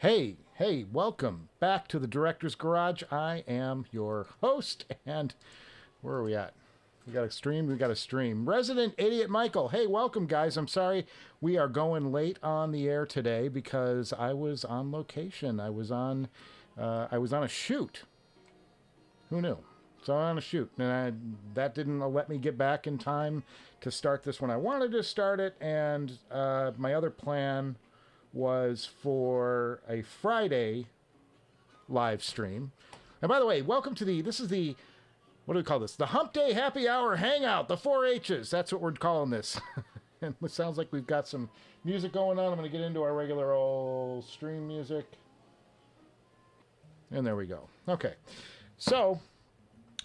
Hey, welcome back to the Director's Garage. I am your host, and where are we at? We got a stream. Resident Idiot Michael. Hey, welcome, guys. I'm sorry we are going late on the air today because I was on location. I was on a shoot. Who knew? So I'm on a shoot, and that didn't let me get back in time to start this when I wanted to start it, and my other plan was for a Friday live stream. And by the way, welcome to what do we call this? The Hump Day Happy Hour Hangout, the 4-H's. That's what we're calling this. And it sounds like we've got some music going on. I'm going to get into our regular old stream music. And there we go. Okay. So,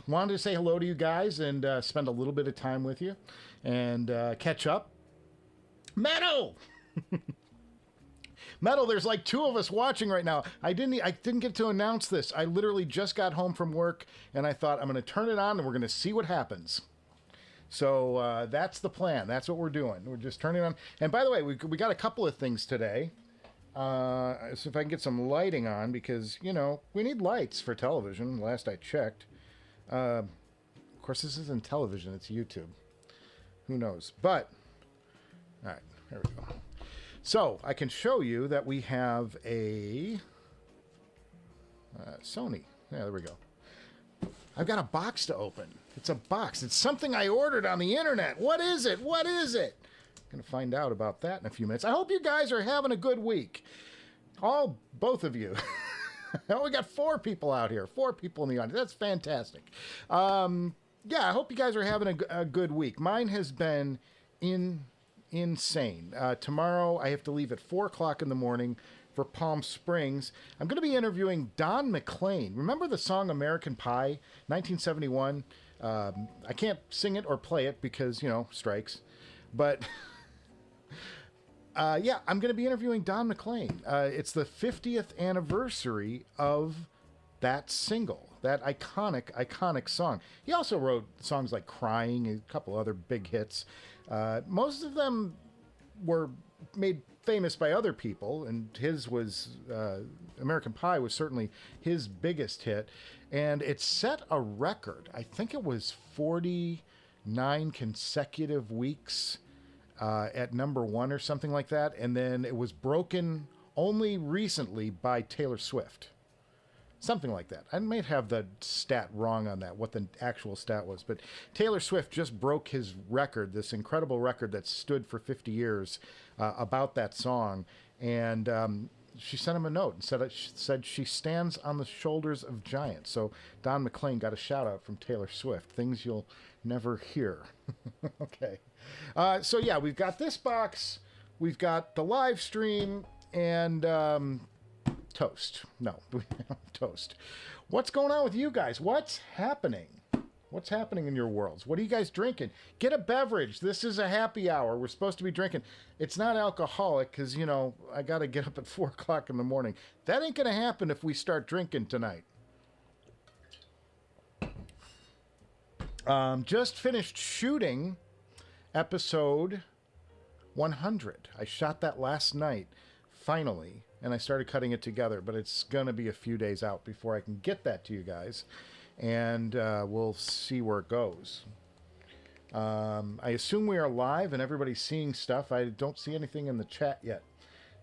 wanted to say hello to you guys and spend a little bit of time with you and catch up. Meadow! Metal, there's like two of us watching right now. I didn't get to announce this. I literally just got home from work, and I thought I'm going to turn it on, and we're going to see what happens. So that's the plan. That's what we're doing. We're just turning it on. And by the way, we got a couple of things today. So if I can get some lighting on, because, you know, we need lights for television, last I checked. Of course, this isn't television. It's YouTube. Who knows? But, all right, there we go. So, I can show you that we have a Sony. Yeah, there we go. I've got a box to open. It's a box. It's something I ordered on the internet. What is it? What is it? I'm going to find out about that in a few minutes. I hope you guys are having a good week. Both of you. We got 4 people out here. 4 people in the audience. That's fantastic. Yeah, I hope you guys are having a good week. Mine has been insane. Tomorrow I have to leave at 4 o'clock in the morning for Palm Springs. I'm going to be interviewing Don McLean. Remember the song American Pie, 1971? I can't sing it or play it because, you know, strikes. But yeah, I'm going to be interviewing Don McLean. It's the 50th anniversary of that single, that iconic song. He also wrote songs like Crying, a couple other big hits. Most of them were made famous by other people, and his was, American Pie was certainly his biggest hit, and it set a record. I think it was 49 consecutive weeks at number 1 or something like that, and then it was broken only recently by Taylor Swift. Something like that. I might have the stat wrong on that, what the actual stat was. But Taylor Swift just broke his record, this incredible record that stood for 50 years about that song. And she sent him a note and said she stands on the shoulders of giants. So Don McLean got a shout out from Taylor Swift. Things you'll never hear. Okay. So yeah, we've got this box. We've got the live stream and... toast. No, toast. What's going on with you guys? What's happening? What's happening in your worlds? What are you guys drinking? Get a beverage. This is a happy hour. We're supposed to be drinking. It's not alcoholic because, you know, I got to get up at 4 o'clock in the morning. That ain't going to happen if we start drinking tonight. Just finished shooting episode 100. I shot that last night, finally. And I started cutting it together, but it's going to be a few days out before I can get that to you guys. And we'll see where it goes. I assume we are live and everybody's seeing stuff. I don't see anything in the chat yet.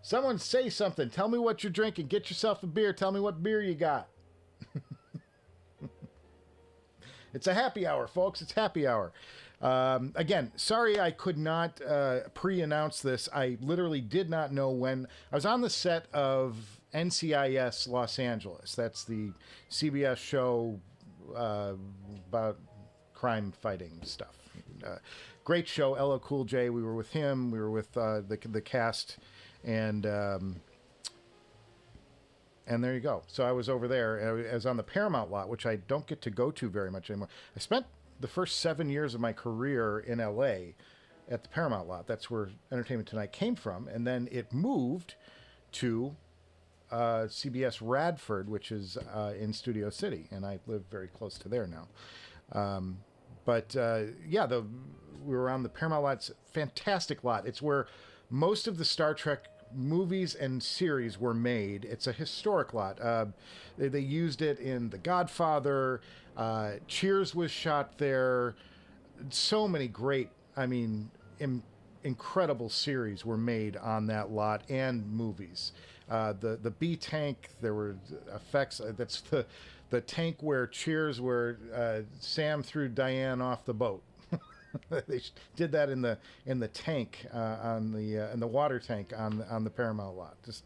Someone say something. Tell me what you're drinking. Get yourself a beer. Tell me what beer you got. It's a happy hour, folks. It's happy hour. Again, sorry I could not pre-announce this. I literally did not know when. I was on the set of NCIS Los Angeles. That's the CBS show about crime fighting stuff. Great show. LL Cool J. We were with him. We were with the cast. And there you go. So I was over there. I was on the Paramount lot, which I don't get to go to very much anymore. I spent the first 7 years of my career in L.A. at the Paramount lot. That's where Entertainment Tonight came from. And then it moved to CBS Radford, which is in Studio City. And I live very close to there now. Yeah, we were on the Paramount lot. It's a fantastic lot. It's where most of the Star Trek movies and series were made. It's a historic lot. They used it in The Godfather. Cheers was shot there. So many great, I mean, incredible series were made on that lot and movies. The B tank, there were effects. That's the tank where Cheers, where Sam threw Diane off the boat. They did that in the tank in the water tank on the Paramount lot. Just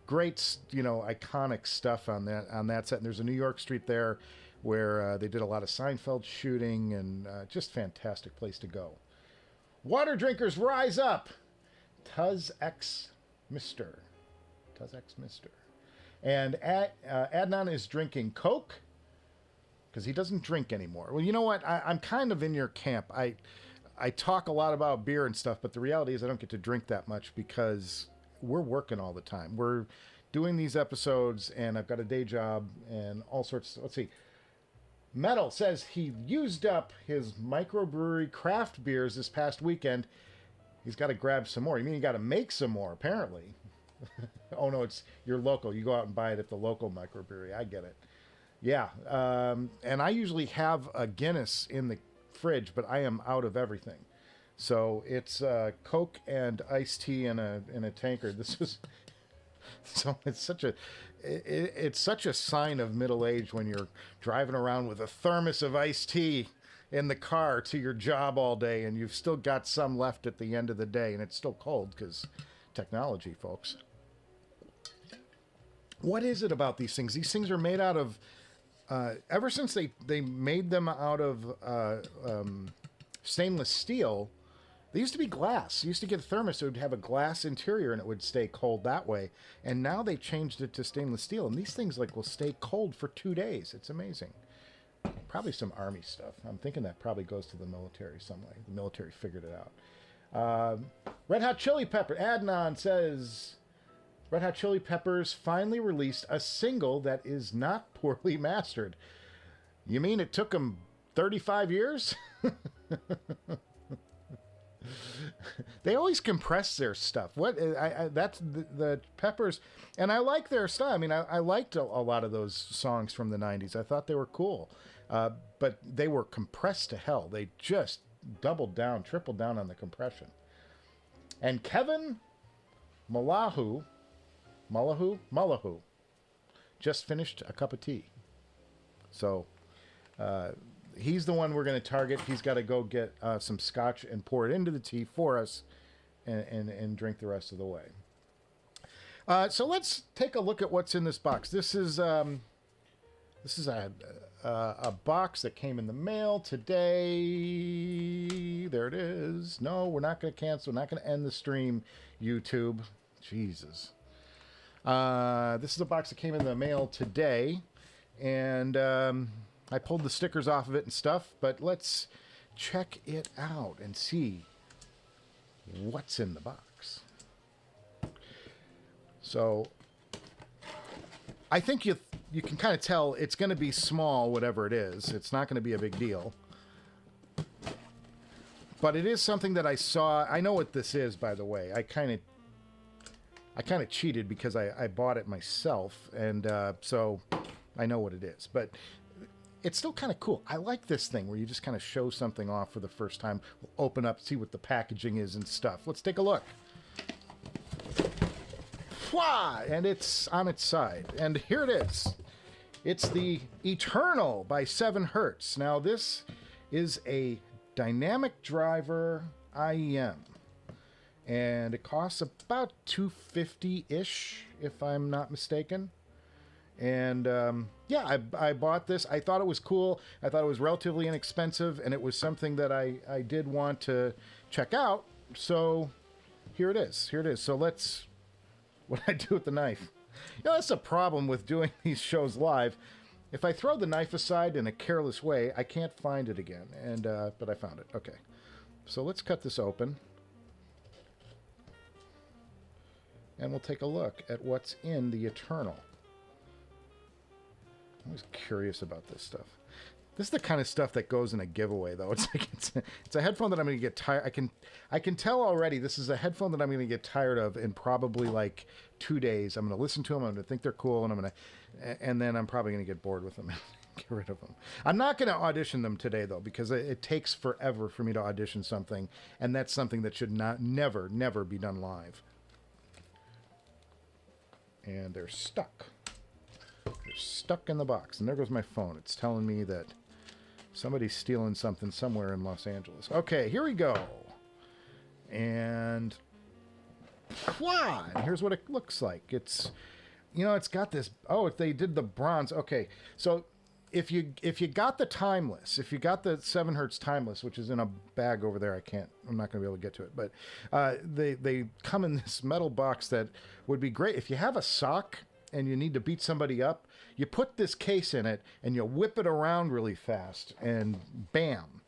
great, iconic stuff on that set. And there's a New York street there where they did a lot of Seinfeld shooting, and just fantastic place to go. Water drinkers, rise up! Tuz X Mister. And Adnan is drinking Coke because he doesn't drink anymore. Well, you know what? I'm kind of in your camp. I talk a lot about beer and stuff, but the reality is I don't get to drink that much because we're working all the time. We're doing these episodes, and I've got a day job and all sorts. Let's see. Metal says he used up his microbrewery craft beers this past weekend. He's got to grab some more. You mean you got to make some more, apparently. Oh, no, it's your local. You go out and buy it at the local microbrewery. I get it. Yeah, and I usually have a Guinness in the fridge, but I am out of everything. So it's Coke and iced tea in a tanker. This is so it's such a sign of middle age when you're driving around with a thermos of iced tea in the car to your job all day, and you've still got some left at the end of the day, and it's still cold because technology, folks. What is it about these things? These things are made out of ever since they made them out of stainless steel. They used to be glass. You used to get a thermos that would have a glass interior and it would stay cold that way. And now they changed it to stainless steel, and these things will stay cold for 2 days. It's amazing. Probably some Army stuff. I'm thinking that probably goes to the military some way. The military figured it out. Red Hot Chili Pepper. Adnan says, Red Hot Chili Peppers finally released a single that is not poorly mastered. You mean it took them 35 years? They always compress their stuff. That's the Peppers, and I like their style. I mean, I liked a lot of those songs from the 90s. I thought they were cool, but they were compressed to hell. They just doubled down, tripled down on the compression. And Kevin Mallahu just finished a cup of tea. So he's the one we're going to target. He's got to go get some scotch and pour it into the tea for us and drink the rest of the way. So let's take a look at what's in this box. This is a box that came in the mail today. There it is. No, we're not going to cancel. We're not going to end the stream, YouTube. Jesus. This is a box that came in the mail today, and I pulled the stickers off of it and stuff, but let's check it out and see what's in the box. So I think you can kind of tell it's going to be small, whatever it is. It's not going to be a big deal. But it is something that I saw. I know what this is, by the way. I kind of cheated because I bought it myself, and so I know what it is. But it's still kind of cool. I like this thing where you just kind of show something off for the first time. We'll open up, see what the packaging is and stuff. Let's take a look. Wah! And it's on its side. And here it is. It's the Eternal by 7 Hertz. Now, this is a dynamic driver IEM. And it costs about $250-ish, if I'm not mistaken. And yeah, I bought this. I thought it was cool. I thought it was relatively inexpensive, and it was something that I did want to check out. So here it is. Here it is. So let's... What do I do with the knife? You know, that's a problem with doing these shows live. If I throw the knife aside in a careless way, I can't find it again. And but I found it. Okay. So let's cut this open. And we'll take a look at what's in the Eternal. I'm always curious about this stuff. This is the kind of stuff that goes in a giveaway, though. It's like it's a headphone that I'm going to get tired. I can tell already. This is a headphone that I'm going to get tired of in probably like 2 days. I'm going to listen to them. I'm going to think they're cool, and then I'm probably going to get bored with them. Get rid of them. I'm not going to audition them today, though, because it takes forever for me to audition something, and that's something that should never be done live. And they're stuck. They're stuck in the box, and there goes my phone. It's telling me that somebody's stealing something somewhere in Los Angeles. Okay, here we go. And wow, here's what it looks like. It's, it's got this. Oh, they did the bronze. Okay, so if you got the timeless, if you got the 7 Hertz timeless, which is in a bag over there, I'm not going to be able to get to it, but they come in this metal box that would be great if you have a sock and you need to beat somebody up. You put this case in it and you whip it around really fast, and bam,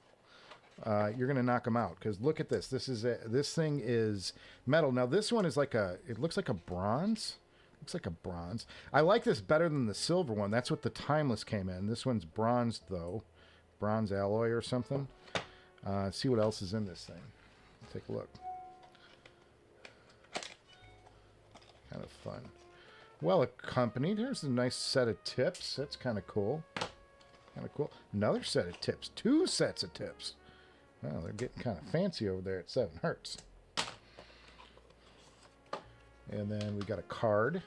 you're going to knock them out. Because look at this. This thing is metal. Now this one is it looks like a bronze. Looks like a bronze. I like this better than the silver one. That's what the timeless came in. This one's bronze, though. Bronze alloy or something. See what else is in this thing. Take a look. Kind of fun. Well accompanied. Here's a nice set of tips. That's kind of cool. Kind of cool. Another set of tips. 2 sets of tips. Well, they're getting kind of fancy over there at 7 Hertz. And then we got a card.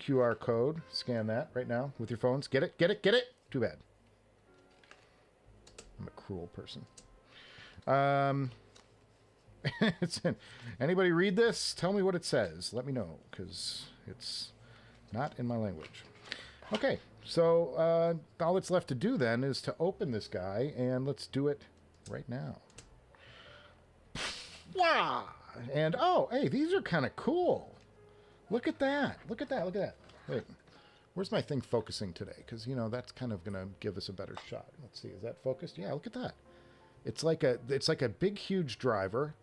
QR code. Scan that right now with your phones. Get it? Get it? Get it? Too bad. I'm a cruel person. Anybody read this? Tell me what it says. Let me know, because it's not in my language. Okay, so all that's left to do then is to open this guy, and let's do it right now. Wow! And, oh, hey, these are kind of cool. Look at that. Look at that. Look at that. Wait, where's my thing focusing today? Because, that's kind of going to give us a better shot. Let's see. Is that focused? Yeah, look at that. It's like a big, huge driver.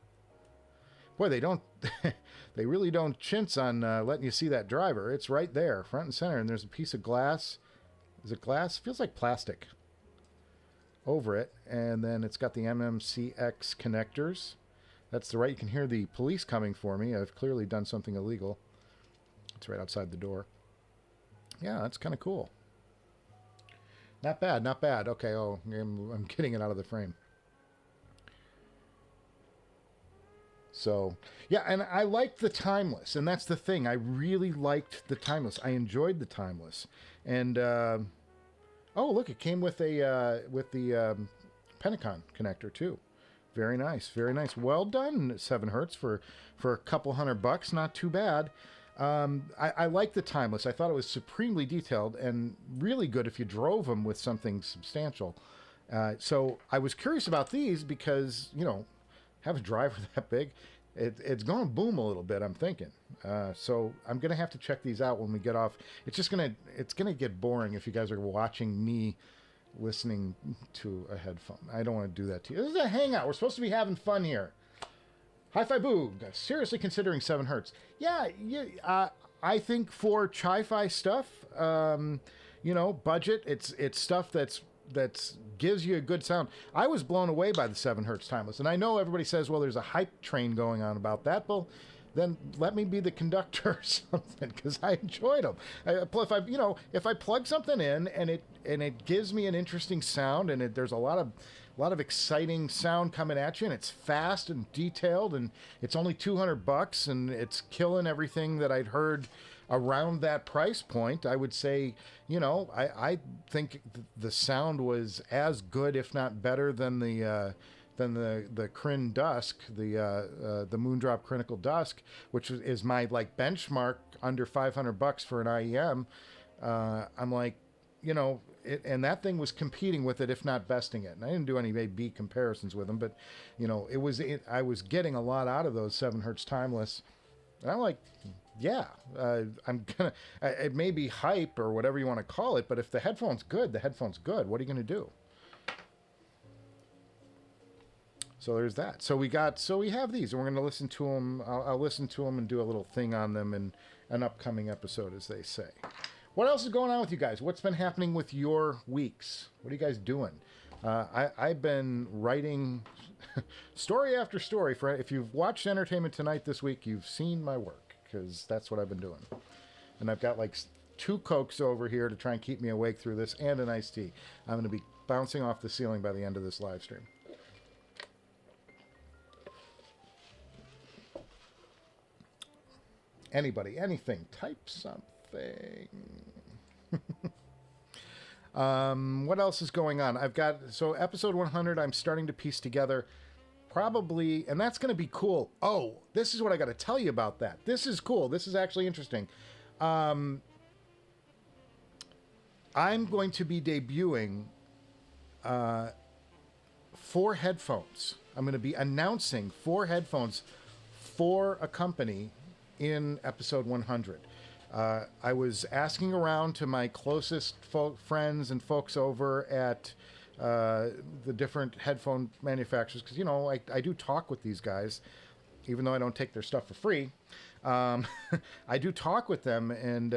Boy, they really don't chintz on letting you see that driver. It's right there, front and center, and there's a piece of glass. Is it glass? Feels like plastic over it, and then it's got the MMCX connectors. That's the right. You can hear the police coming for me. I've clearly done something illegal. It's right outside the door. Yeah, that's kind of cool. Not bad, not bad. Okay, oh, I'm getting it out of the frame. So, yeah, and I liked the timeless, and that's the thing. I really liked the timeless. I enjoyed the timeless. And, oh, look, it came with the Pentacon connector, too. Very nice, very nice. Well done, 7 Hertz, for a couple $100. Not too bad. I like the timeless. I thought it was supremely detailed and really good if you drove them with something substantial. So I was curious about these because, have a driver that big, it's going to boom a little bit, I'm thinking. So I'm going to have to check these out when we get off. It's going to get boring if you guys are watching me listening to a headphone. I don't want to do that to you. This is a hangout. We're supposed to be having fun here. Hi-Fi Boog, seriously considering 7 Hertz. Yeah, I think for chi-fi stuff, budget, it's stuff that's gives you a good sound. I was blown away by the 7 Hertz timeless, and I know everybody says, well, there's a hype train going on about that. Well, then let me be the conductor or something, because I enjoyed them. If I plug something in and it gives me an interesting sound, and there's a lot of exciting sound coming at you, and it's fast and detailed, and it's only $200, and it's killing everything that I'd heard around that price point, I would say, I think the sound was as good, if not better, than the Crin Dusk, the Moondrop Critical Dusk, which is my benchmark under $500 for an IEM. I'm like, and that thing was competing with it, if not besting it. And I didn't do any A/B comparisons with them, but I was getting a lot out of those 7 Hertz timeless. And I'm like, yeah, it may be hype or whatever you want to call it, but if the headphone's good, the headphone's good. What are you going to do? So there's that. So we have these, and we're going to listen to them. I'll listen to them and do a little thing on them in an upcoming episode, as they say. What else is going on with you guys? What's been happening with your weeks? What are you guys doing? I've been writing story after story. For if you've watched Entertainment Tonight this week, you've seen my work, because that's what I've been doing. And I've got like 2 Cokes over here to try and keep me awake through this, and an iced tea. I'm going to be bouncing off the ceiling by the end of this live stream. Anybody, anything, type something. What else is going on? I've got, so episode 100, I'm starting to piece together probably, and that's going to be cool. Oh, this is what I got to tell you about that. This is cool. This is actually interesting. I'm going to be debuting 4 headphones. I'm going to be announcing 4 headphones for a company in episode 100. I was asking around to my closest friends and folks over at the different headphone manufacturers, because, you know, I do talk with these guys, even though I don't take their stuff for free. I do talk with them, and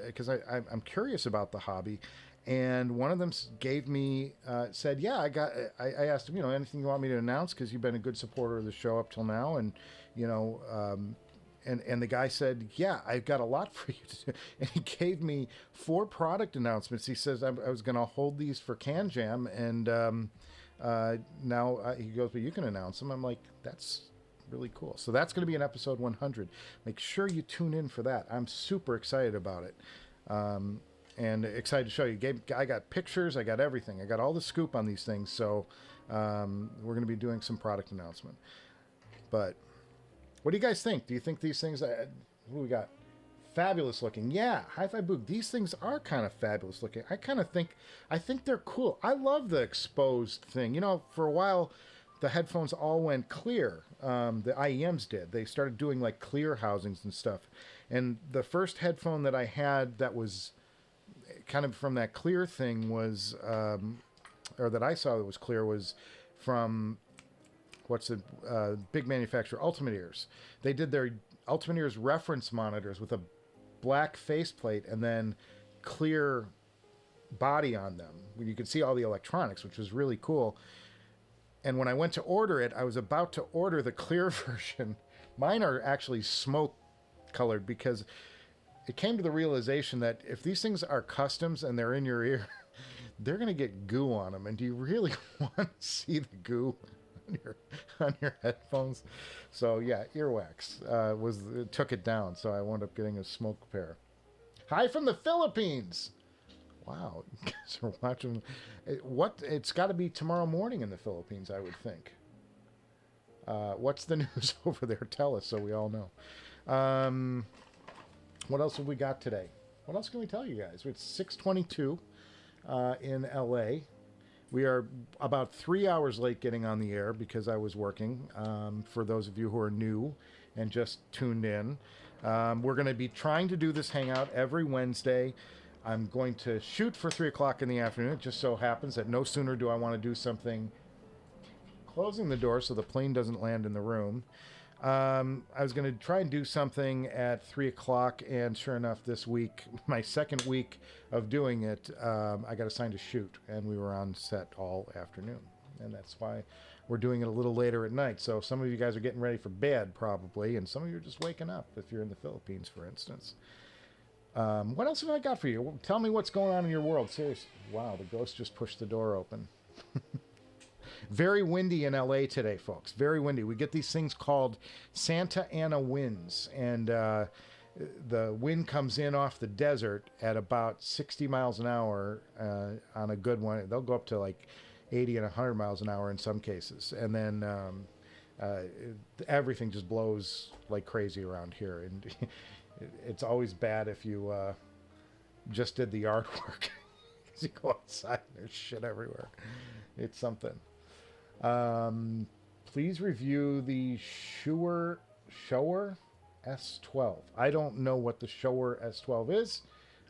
because I'm curious about the hobby. And one of them gave me, said, yeah, I asked him, you know, anything you want me to announce, because you've been a good supporter of the show up till now. And, you know, and the guy said, yeah, I've got a lot for you to do. And he gave me 4 product announcements. He says I was going to hold these for Can Jam. And now he goes, but you can announce them. I'm like, that's really cool. So that's going to be in episode 100. Make sure you tune in for that. I'm super excited about it. And excited to show you. I got pictures. I got everything. I got all the scoop on these things. So we're going to be doing some product announcement. But what do you guys think? Do you think these things, what do we got? Fabulous looking. Yeah, Hi-Fi Boog. These things are kind of fabulous looking. I think they're cool. I love the exposed thing. You know, for a while, the headphones all went clear. The IEMs did. They started doing like clear housings and stuff. And the first headphone that I had that was kind of from that clear thing was, or that I saw that was clear, was from what's the big manufacturer, Ultimate Ears. They did their Ultimate Ears reference monitors with a black faceplate and then clear body on them, where you could see all the electronics, which was really cool. And when I went to order it, I was about to order the clear version. Mine are actually smoke colored, because it came to the realization that if these things are customs and they're in your ear, they're going to get goo on them. And do you really want to see the goo on your headphones? So yeah, earwax took it down. So I wound up getting a smoke pair. Hi from the Philippines. Wow, you guys are watching. It's got to be tomorrow morning in the Philippines, I would think. What's the news over there? Tell us so we all know. What else have we got today? What else can we tell you guys? It's 6:22 in LA. We are about 3 hours late getting on the air because I was working. For those of you who are new and just tuned in, we're going to be trying to do this hangout every Wednesday. I'm going to shoot for 3 o'clock in the afternoon. It just so happens that no sooner do I want to do something closing the door so the plane doesn't land in the room. I was going to try and do something at 3 o'clock, and sure enough, this week, my second week of doing it, I got assigned to shoot, and we were on set all afternoon. And that's why we're doing it a little later at night. So some of you guys are getting ready for bed, probably, and some of you are just waking up, if you're in the Philippines, for instance. What else have I got for you? Tell me what's going on in your world. Seriously. Wow, the ghost just pushed the door open. Very windy in LA today, folks. Very windy. We get these things called Santa Ana winds, and the wind comes in off the desert at about 60 miles an hour on a good one. They'll go up to like 80 and 100 miles an hour in some cases. And then everything just blows like crazy around here. And it's always bad if you just did the artwork. Because you go outside and there's shit everywhere. It's something. Please review the Shure S12. I don't know what the Shure S12 is.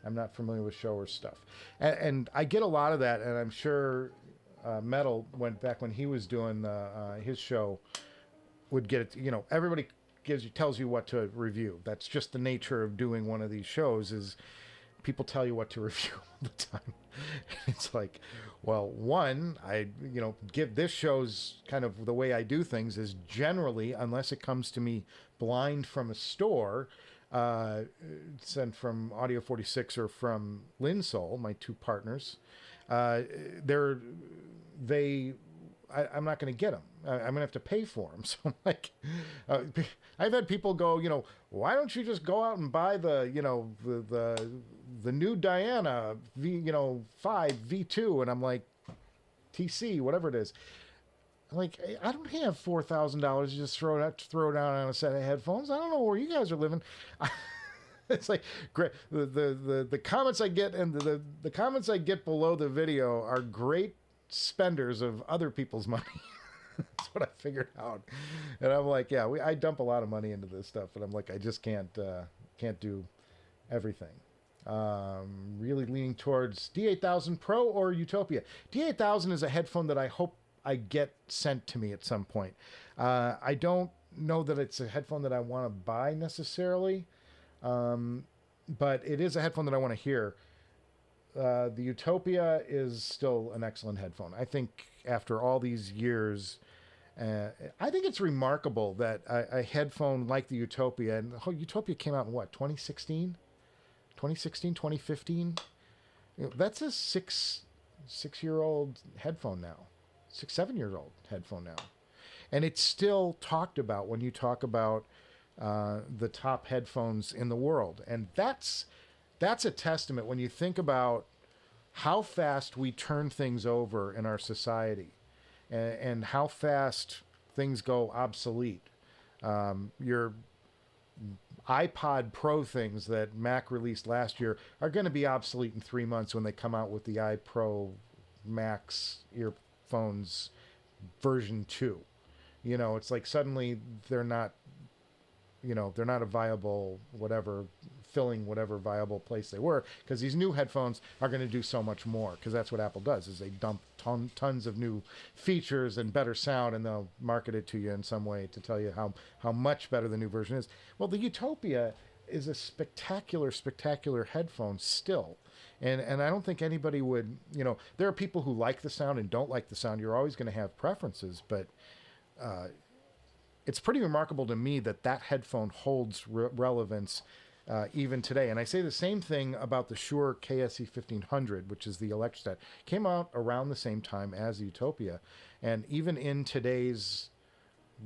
I'm not familiar with Shure stuff. And I get a lot of that, and I'm sure Metal went back when he was doing his show, would get it. You know, everybody tells you what to review. That's just the nature of doing one of these shows, is people tell you what to review all the time. It's like, well, one, give this show's kind of the way I do things is generally, unless it comes to me blind from a store, sent from Audio 46 or from Linsol, my two partners, I'm not going to get them. I'm going to have to pay for them. So I'm like, I've had people go, why don't you just go out and buy the new Diana 5 V2? And I'm like, TC, whatever it is. I'm like, I don't have $4,000 to just throw down on a set of headphones. I don't know where you guys are living. It's like great. The comments I get and the comments I get below the video are great spenders of other people's money. That's what I figured out. And I'm like, yeah, I dump a lot of money into this stuff, and I'm like, I just can't do everything. Really leaning towards D8000 Pro or Utopia. D8000 is a headphone that I hope I get sent to me at some point. I don't know that it's a headphone that I want to buy necessarily, but it is a headphone that I want to hear. The Utopia is still an excellent headphone. I think after all these years, I think it's remarkable that a headphone like the Utopia, and the whole Utopia came out in what, 2016? 2015? That's a six-year-old headphone now. 7-year-old headphone now. And it's still talked about when you talk about the top headphones in the world. And that's a testament when you think about how fast we turn things over in our society and how fast things go obsolete. Your iPod Pro things that Mac released last year are going to be obsolete in 3 months when they come out with the iPro Max earphones version 2. It's like suddenly they're not a viable filling whatever viable place they were, because these new headphones are going to do so much more, because that's what Apple does, is they dump tons of new features and better sound, and they'll market it to you in some way to tell you how much better the new version is. Well, the Utopia is a spectacular headphone still. And I don't think anybody would, there are people who like the sound and don't like the sound. You're always going to have preferences, but it's pretty remarkable to me that headphone holds relevance even today. And I say the same thing about the Shure KSE 1500, which is the electrostat. Came out around the same time as the Utopia. And even in today's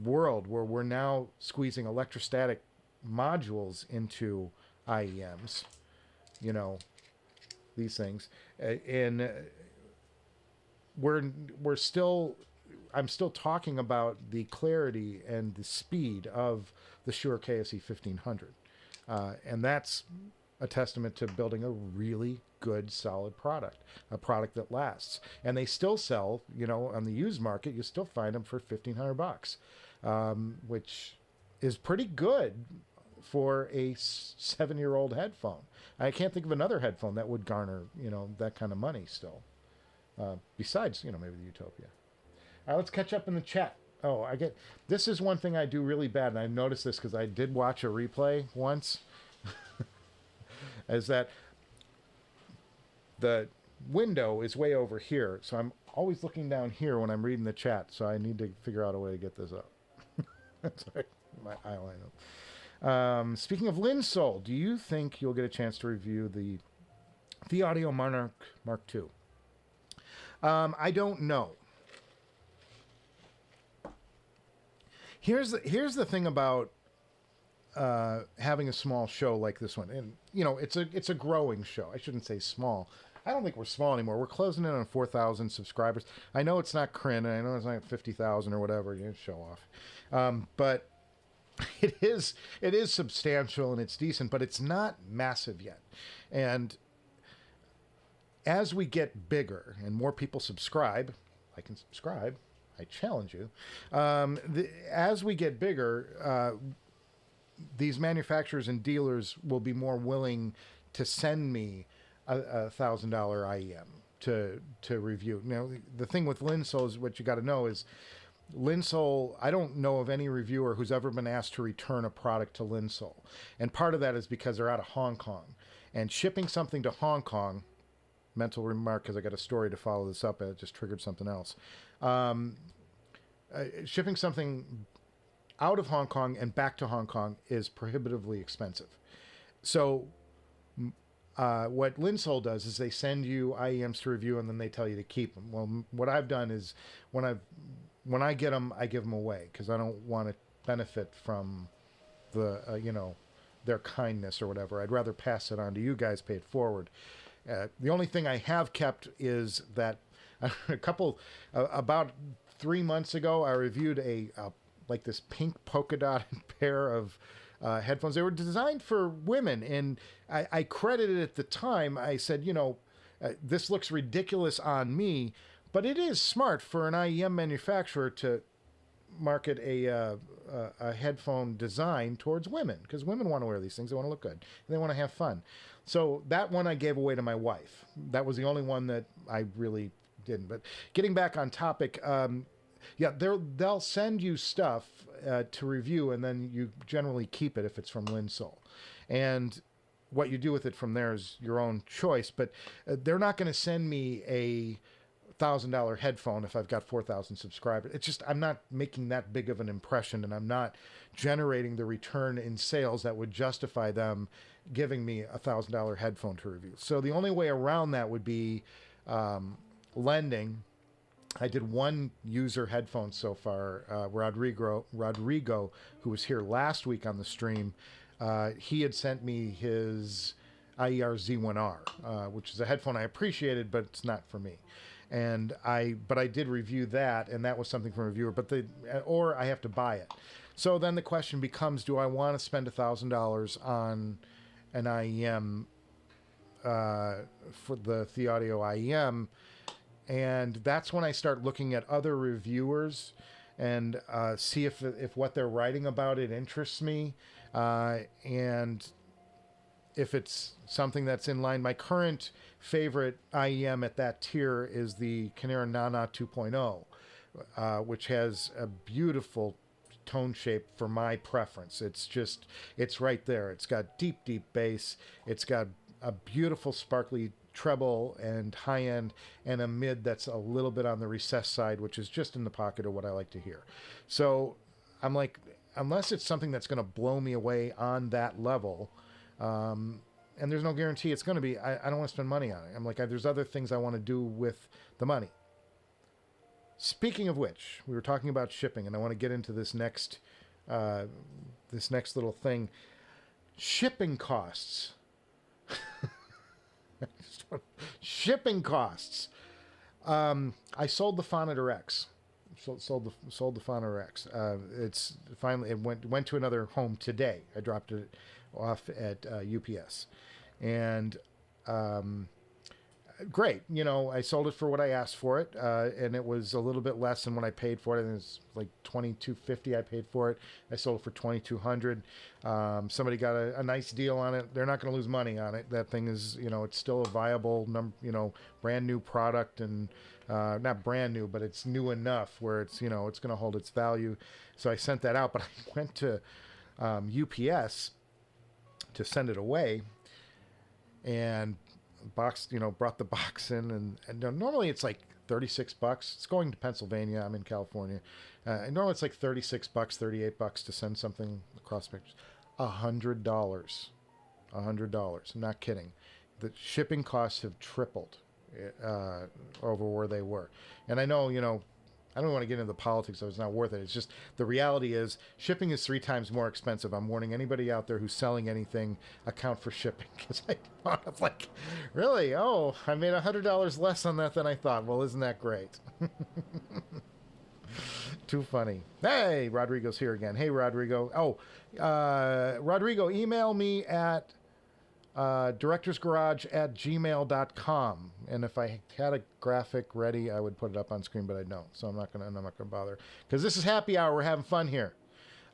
world where we're now squeezing electrostatic modules into IEMs, these things, and I'm still talking about the clarity and the speed of the Shure KSE 1500. And that's a testament to building a really good, solid product, a product that lasts. And they still sell, on the used market, you still find them for $1,500, which is pretty good for a 7-year-old headphone. I can't think of another headphone that would garner, that kind of money still. Besides, maybe the Utopia. All right, let's catch up in the chat. Oh, this is one thing I do really bad, and I noticed this because I did watch a replay once, is that the window is way over here, so I'm always looking down here when I'm reading the chat, so I need to figure out a way to get this up. Sorry, my eyeliner. Speaking of Linsol, do you think you'll get a chance to review the Audio Monarch Mark II? I don't know. Here's the thing about having a small show like this one, and it's a growing show. I shouldn't say small. I don't think we're small anymore. We're closing in on 4,000 subscribers. I know it's not Crin, and I know it's not 50,000 or whatever. Show off, but it is substantial and it's decent, but it's not massive yet. And as we get bigger and more people subscribe, I can subscribe. I challenge you. As we get bigger, these manufacturers and dealers will be more willing to send me a $1,000 IEM to review. Now, the thing with Linsol is, what you got to know is, Linsol, I don't know of any reviewer who's ever been asked to return a product to Linsol. And part of that is because they're out of Hong Kong. And shipping something to Hong Kong, mental remark because I got a story to follow this up. It just triggered something else. Shipping something out of Hong Kong and back to Hong Kong is prohibitively expensive. So what Linsol does is they send you IEMs to review and then they tell you to keep them. Well, what I've done is when I get them, I give them away because I don't want to benefit from the their kindness or whatever. I'd rather pass it on to you guys, pay it forward. The only thing I have kept is that about 3 months ago, I reviewed like this pink polka dotted pair of headphones. They were designed for women, and I credited at the time. I said, this looks ridiculous on me, but it is smart for an IEM manufacturer to market a headphone design towards women, because women want to wear these things. They want to look good. And they want to have fun. So that one I gave away to my wife. That was the only one that I really didn't. But getting back on topic, they'll send you stuff to review, and then you generally keep it if it's from Linsol. And what you do with it from there is your own choice. But they're not going to send me a $1,000 headphone if I've got 4,000 subscribers. It's just I'm not making that big of an impression, and I'm not generating the return in sales that would justify them giving me a $1,000 headphone to review. So the only way around that would be lending. I did one user headphone so far. Rodrigo, who was here last week on the stream, he had sent me his IER Z1R, which is a headphone I appreciated, but it's not for me. And I did review that, and that was something from a reviewer. Or I have to buy it. So then the question becomes: do I want to spend $1,000 on an IEM for the Theaudio IEM? And that's when I start looking at other reviewers and see if what they're writing about it interests me, and if it's something that's in line. My current favorite IEM at that tier is the Canera Nana 2.0, which has a beautiful tone shape for my preference. It's right there. It's got deep bass. It's got a beautiful sparkly treble and high end, and a mid that's a little bit on the recessed side, which is just in the pocket of what I like to hear. So I'm like, unless it's something that's going to blow me away on that level, and there's no guarantee it's going to be, I don't want to spend money on it. I'm like, there's other things I want to do with the money. Speaking of which, we were talking about shipping, and I want to get into this next little thing. Shipping costs. Shipping costs. I sold the Phonitor X. Sold the Phonitor X. It's finally, it went to another home today. I dropped it off at UPS, and great. I sold it for what I asked for it, and it was a little bit less than what I paid for it. And it's like $2,250 I paid for it. I sold it for $2,200. Somebody got a nice deal on it. They're not going to lose money on it. That thing is, it's still a viable, brand new product, and not brand new, but it's new enough where it's, it's going to hold its value. So I sent that out, but I went to UPS to send it away, and brought the box in, and normally it's like $36. It's going to Pennsylvania. I'm in California. And normally it's like $36, $38 to send something across pictures. $100. $100. I'm not kidding. The shipping costs have tripled over where they were. And I know, I don't want to get into the politics, so it's not worth it. It's just the reality is shipping is 3 times more expensive. I'm warning anybody out there who's selling anything, account for shipping. Because I'm like, really? Oh, I made $100 less on that than I thought. Well, isn't that great? Too funny. Hey, Rodrigo's here again. Hey, Rodrigo. Oh, Rodrigo, email me at directorsgarage@gmail.com, and if I had a graphic ready, I would put it up on screen, but I don't, so I'm not gonna bother, because this is happy hour. We're having fun here.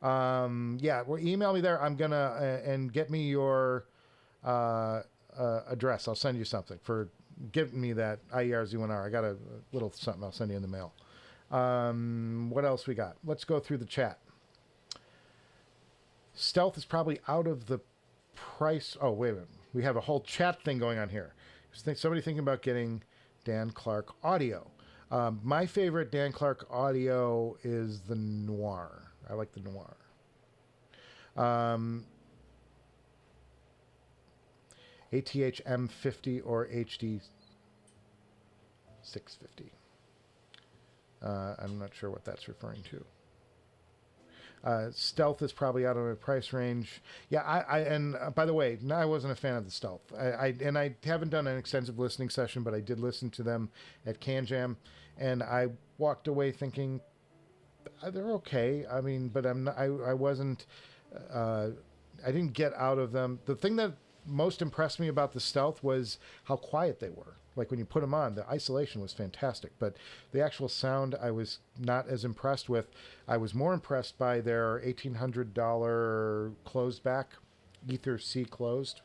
Well, email me there. I'm gonna and get me your address. I'll send you something for giving me that IER Z1R. I got a little something I'll send you in the mail. What else we got? Let's go through the chat. Stealth is probably out of the price. Oh, wait a minute. We have a whole chat thing going on here. Somebody thinking about getting Dan Clark audio. My favorite Dan Clark audio is the Noir. I like the Noir. ATH M50 or HD 650. I'm not sure what that's referring to. Stealth is probably out of my price range. Yeah, and by the way, no, I wasn't a fan of the Stealth. I haven't done an extensive listening session, but I did listen to them at Can Jam, and I walked away thinking they're okay. I mean, but I wasn't. I didn't get out of them. The thing that most impressed me about the Stealth was how quiet they were. Like when you put them on, the isolation was fantastic, but the actual sound I was not as impressed with. I was more impressed by their $1,800 closed back Ether C closed,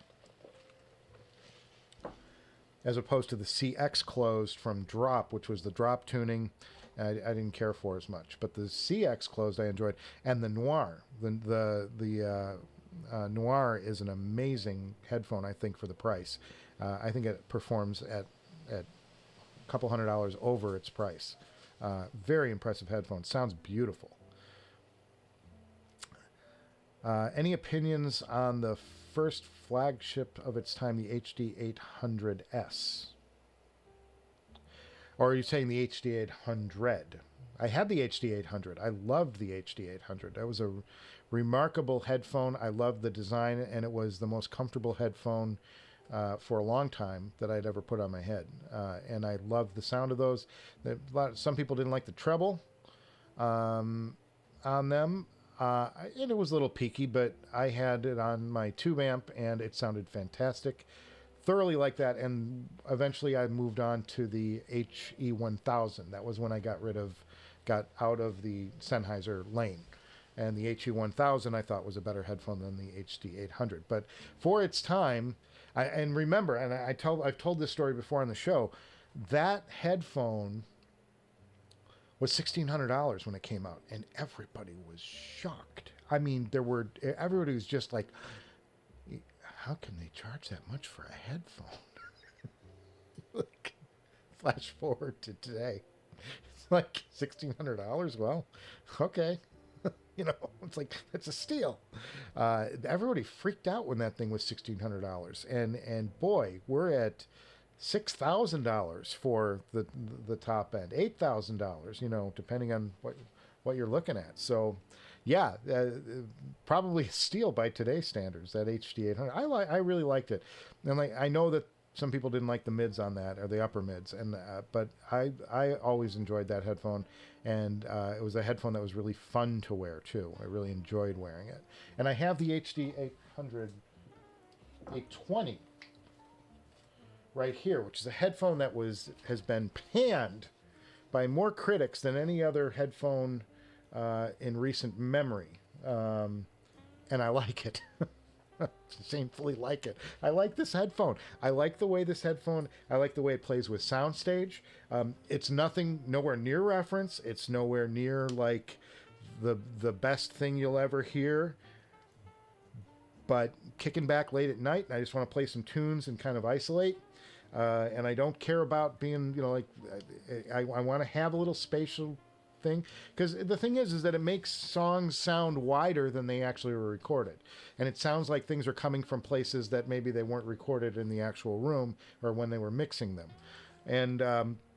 as opposed to the CX closed from Drop, which was the Drop tuning. I didn't care for as much, but the CX closed I enjoyed, and the Noir. The Noir is an amazing headphone, I think, for the price. I think it performs at a couple $100 over its price. Very impressive headphone. Sounds beautiful. Any opinions on the first flagship of its time, the HD800S? Or are you saying the HD800? I had the HD800. I loved the HD800. That was a remarkable headphone. I loved the design, and it was the most comfortable headphone for a long time that I'd ever put on my head. And I loved the sound of those. Some people didn't like the treble on them. And it was a little peaky, but I had it on my tube amp, and it sounded fantastic. Thoroughly like that, and eventually I moved on to the HE1000. That was when I got out of the Sennheiser lane. And the HE1000 I thought was a better headphone than the HD800. But for its time, and remember, and I've told this story before on the show, that headphone was $1,600 when it came out, and everybody was shocked. I mean, everybody was just like, how can they charge that much for a headphone? Like, flash forward to today, it's like $1,600. Well, okay. You know, it's like, it's a steal. Everybody freaked out when that thing was $1,600. And boy, we're at $6,000 for the top end, $8,000, you know, depending on what you're looking at. So, yeah, probably a steal by today's standards, that HD800. I really liked it. And I know that some people didn't like the mids on that, or the upper mids, but I always enjoyed that headphone, and it was a headphone that was really fun to wear too. I really enjoyed wearing it. And I have the HD800 820 right here, which is a headphone that has been panned by more critics than any other headphone in recent memory, and I like it. Shamefully like it. I like this headphone. I like the way it plays with Soundstage. It's nowhere near reference. It's nowhere near like the best thing you'll ever hear. But kicking back late at night, and I just want to play some tunes and kind of isolate. And I don't care about being, you know, like I want to have a little spatial thing, because the thing is that it makes songs sound wider than they actually were recorded, and it sounds like things are coming from places that maybe they weren't recorded in the actual room or when they were mixing them, and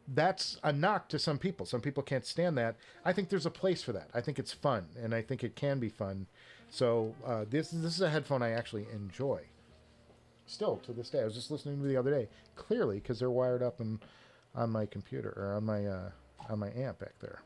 that's a knock to some people. Some people can't stand that. I think there's a place for that. I think it's fun, and I think it can be fun. So this is a headphone I actually enjoy still to this day. I was just listening to it the other day, clearly because they're wired up on my computer, or on my amp back there.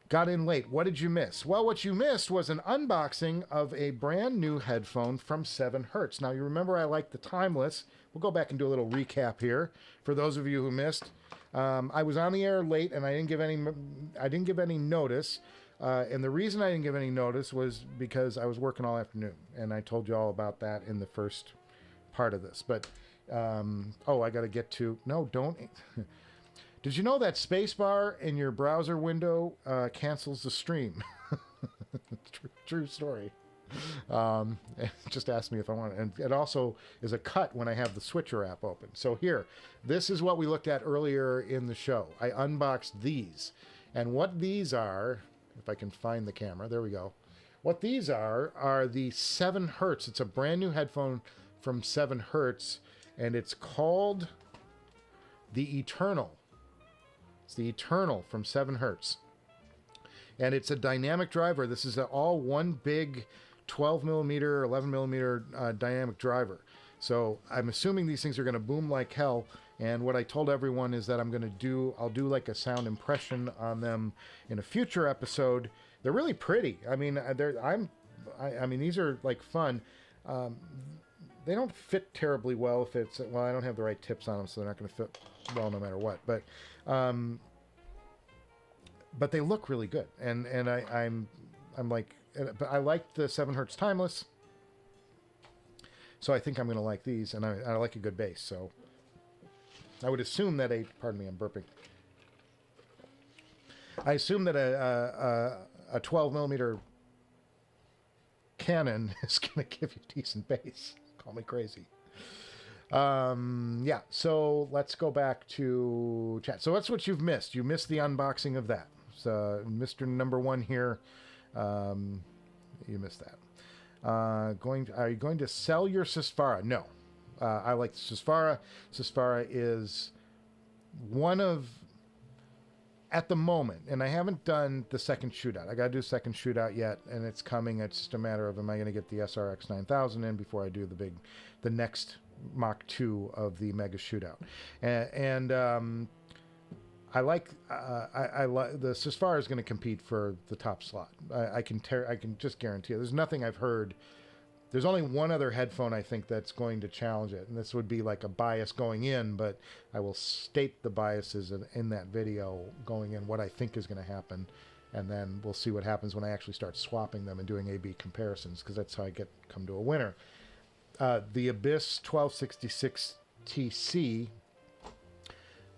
Got in late. What did you miss? Well, what you missed was an unboxing of a brand new headphone from 7 Hertz. Now, you remember I like the Timeless. We'll go back and do a little recap here for those of you who missed. I was on the air late, and I didn't give any notice. And the reason I didn't give any notice was because I was working all afternoon, and I told you all about that in the first part of this. But I got to get to don't. Did you know that spacebar in your browser window cancels the stream? True story. Just ask me if I want it. And it also is a cut when I have the switcher app open. So here, this is what we looked at earlier in the show. I unboxed these. And what these are, if I can find the camera, there we go. What these are the 7 Hertz. It's a brand new headphone from 7 Hertz, and it's called the Eternal. It's the Eternal from 7 Hertz. And it's a dynamic driver. This is all one big 12 millimeter, 11 millimeter dynamic driver. So I'm assuming these things are going to boom like hell. And what I told everyone is that I'll do like a sound impression on them in a future episode. They're really pretty. I mean, I mean, these are like fun. They don't fit terribly well I don't have the right tips on them, so they're not going to fit well no matter what. But they look really good, and I'm like, but I like the 7 Hertz Timeless, so I think I'm going to like these, and I like a good bass, so I would assume that pardon me, I'm burping. I assume that a 12 millimeter Canon is going to give you decent bass. Call me crazy. Yeah, so let's go back to chat. So that's what you've missed. You missed the unboxing of that. So Mr. Number One here, you missed that. Are you going to sell your Sesfara? No. I like the Sesfara. Sesfara is one of, at the moment, and I haven't done the second shootout. I got to do a second shootout yet, and it's coming. It's just a matter of, am I going to get the SRX 9000 in before I do the next Mach 2 of the Mega Shootout. I like the Sesfara is going to compete for the top slot. I can just guarantee it. There's nothing I've heard. There's only one other headphone I think that's going to challenge it, and this would be like a bias going in, but I will state the biases in that video going in, what I think is going to happen, and then we'll see what happens when I actually start swapping them and doing A/B comparisons, because that's how I come to a winner. The Abyss 1266 TC,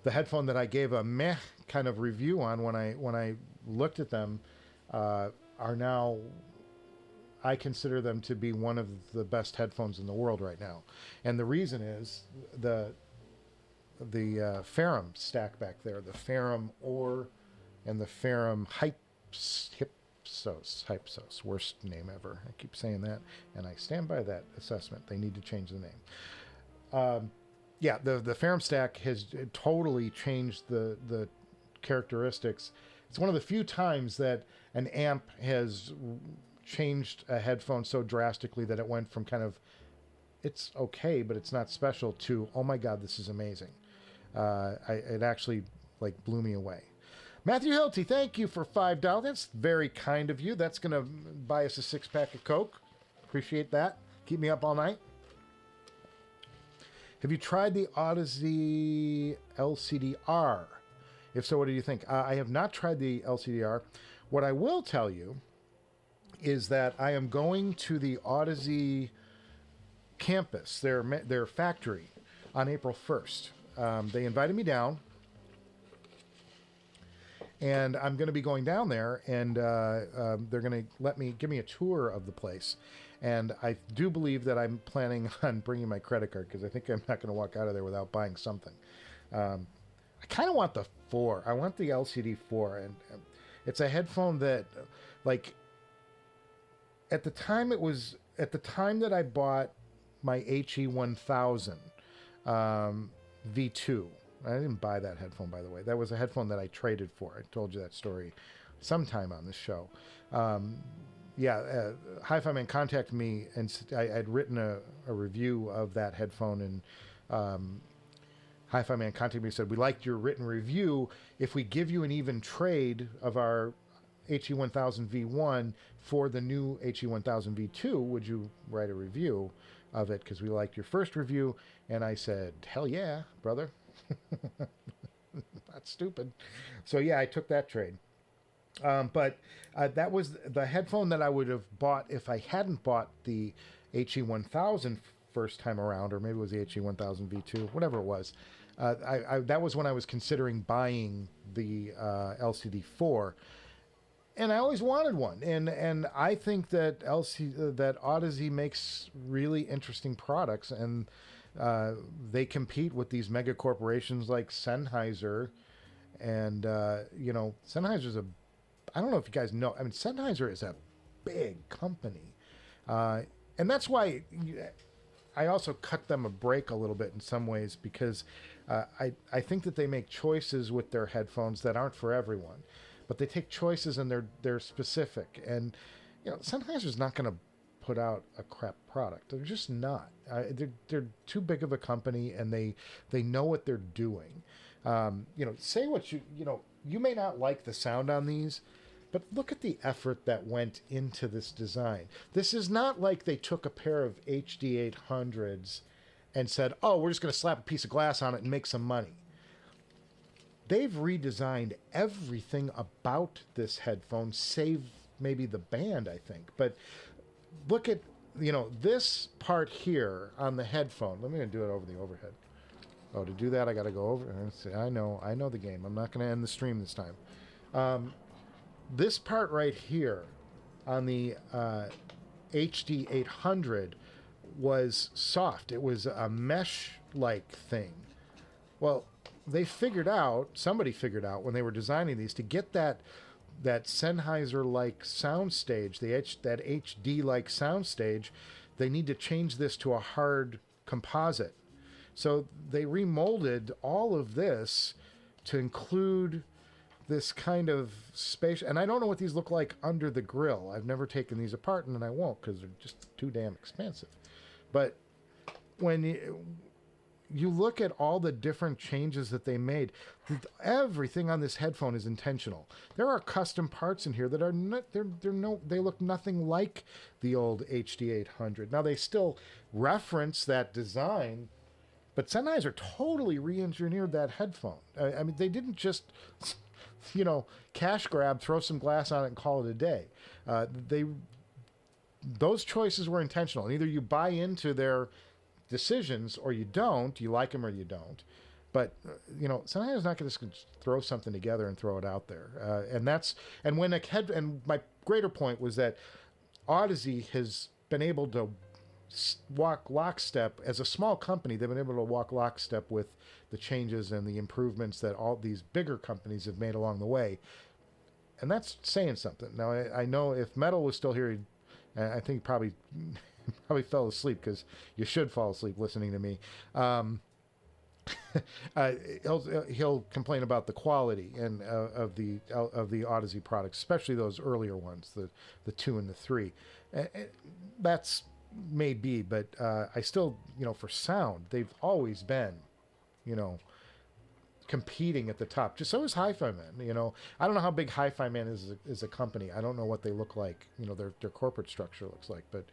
the headphone that I gave a meh kind of review on when I looked at them, are now, I consider them to be one of the best headphones in the world right now. And the reason is the Ferrum stack back there, the Ferrum Ore and the Ferrum Hypsos, worst name ever. I keep saying that, and I stand by that assessment. They need to change the name. Yeah, the Ferrum stack has totally changed the characteristics. It's one of the few times that an amp has changed a headphone so drastically that it went from kind of, it's okay, but it's not special, to, oh my God, this is amazing. It actually like blew me away. Matthew Hilty, thank you for $5. That's very kind of you. That's going to buy us a 6-pack of Coke. Appreciate that. Keep me up all night. Have you tried the Odyssey LCD-R? If so, what do you think? I have not tried the LCD-R. What I will tell you is that I am going to the Odyssey campus, their factory, on April 1st. They invited me down, and I'm going to be going down there, and they're going to give me a tour of the place. And I do believe that I'm planning on bringing my credit card, because I think I'm not going to walk out of there without buying something. I kind of want the 4. I want the LCD 4, and it's a headphone that, like, at the time that I bought my HE1000 V2. I didn't buy that headphone, by the way. That was a headphone that I traded for. I told you that story sometime on this show. Hi-Fi Man contacted me, and I'd written a review of that headphone, and Hi-Fi Man contacted me and said, we liked your written review. If we give you an even trade of our HE1000 V1 for the new HE1000 V2, would you write a review of it? Because we liked your first review. And I said, hell yeah, brother. Not stupid. So yeah, I took that trade. But that was the headphone that I would have bought if I hadn't bought the HE1000 first time around, or maybe it was the HE1000 V2, whatever it was. That was when I was considering buying the LCD4. and I always wanted one, and I think that that Odyssey makes really interesting products, and they compete with these mega corporations like Sennheiser, and Sennheiser's a, I don't know if you guys know, I mean Sennheiser is a big company, uh, and that's why I also cut them a break a little bit in some ways because I think that they make choices with their headphones that aren't for everyone, but they take choices and they're specific. And Sennheiser's not going to put out a crap product. They're just not. They're too big of a company, and they know what they're doing. Say what you may not like the sound on these, but look at the effort that went into this design. This is not like they took a pair of HD800s and said, oh, we're just going to slap a piece of glass on it and make some money. They've redesigned everything about this headphone, save maybe the band, I think. But look at, this part here on the headphone. Let me do it over the overhead. Oh, to do that, I got to go over. I know the game. I'm not going to end the stream this time. This part right here on the HD800 was soft. It was a mesh-like thing. Well, somebody figured out when they were designing these to get that Sennheiser-like soundstage, that HD-like soundstage, they need to change this to a hard composite. So they remolded all of this to include this kind of space, and I don't know what these look like under the grill. I've never taken these apart, and I won't because they're just too damn expensive. But when you look at all the different changes that they made, everything on this headphone is intentional. There are custom parts in here that are not, they look nothing like the old HD800. Now they still reference that design, but Sennheiser totally re-engineered that headphone. I mean, they didn't just cash grab, throw some glass on it, and call it a day. Those choices were intentional, and either you buy into their decisions or you don't. You like them or you don't. But Sennheiser's not going to throw something together and throw it out there. And my greater point was that Odyssey has been able to walk lockstep as a small company. They've been able to walk lockstep with the changes and the improvements that all these bigger companies have made along the way, and that's saying something. Now I know if Metal was still here, I think he probably fell asleep, because you should fall asleep listening to me. He'll complain about the quality and of the Odyssey products, especially those earlier ones, the 2 and the 3. That's may be, but I still, for sound, they've always been, competing at the top. Just so is Hi-Fi Man. I don't know how big Hi-Fi Man is as a company. I don't know what they look like. Their corporate structure looks like. But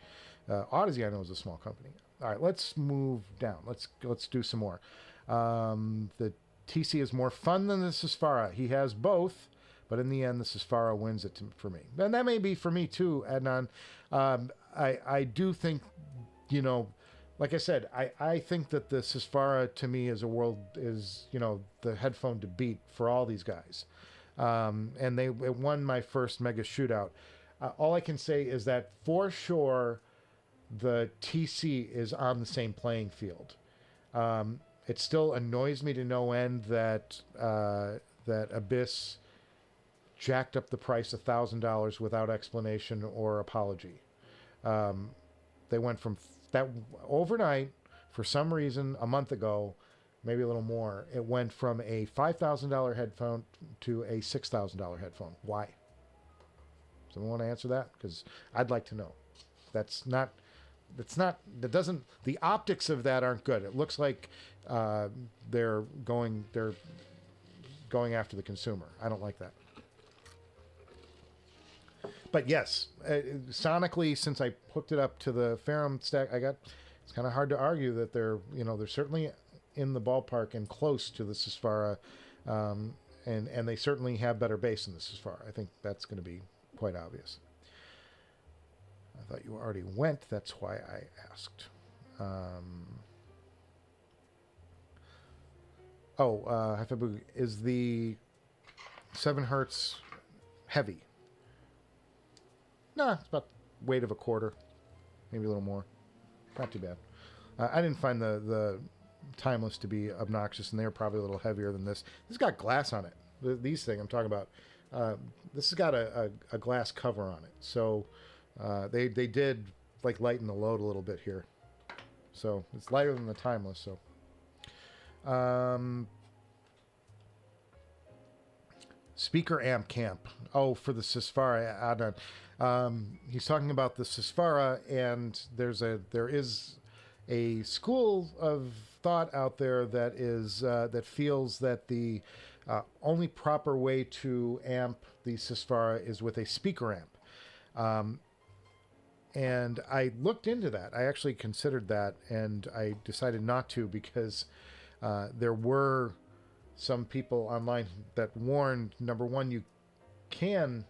Odyssey, I know, is a small company. All right, let's move down. Let's do some more. The TC is more fun than the Sesfara. He has both, but in the end, the Sesfara wins it for me. And that may be for me too, Adnan. I do think, like I said, I think that the Sesfara to me is the headphone to beat for all these guys. And it won my first mega shootout. All I can say is that for sure, the TC is on the same playing field. It still annoys me to no end that Abyss jacked up the price $1,000 without explanation or apology. They went from that overnight, for some reason, a month ago, maybe a little more, it went from a $5,000 headphone to a $6,000 headphone. Why? Someone want to answer that? Because I'd like to know. The optics of that aren't good. It looks like they're going after the consumer. I don't like that. But yes, sonically, since I hooked it up to the Ferrum stack, it's kind of hard to argue that they're certainly in the ballpark and close to the Sesfara, and they certainly have better bass than the Sesfara. I think that's going to be quite obvious. I thought you already went. That's why I asked. Is the 7 hertz heavy? Nah, it's about weight of a quarter, maybe a little more. Not too bad. I didn't find the Timeless to be obnoxious, and they were probably a little heavier than this. This has got glass on it. These things I'm talking about, this has got a glass cover on it. So they did like lighten the load a little bit here. So it's lighter than the Timeless. So speaker amp camp. Oh, for the Sesfara. He's talking about the Sesfara, and there is a school of thought out there that is that feels that the only proper way to amp the Sesfara is with a speaker amp. And I looked into that. I actually considered that, and I decided not to because there were some people online that warned, number one, you can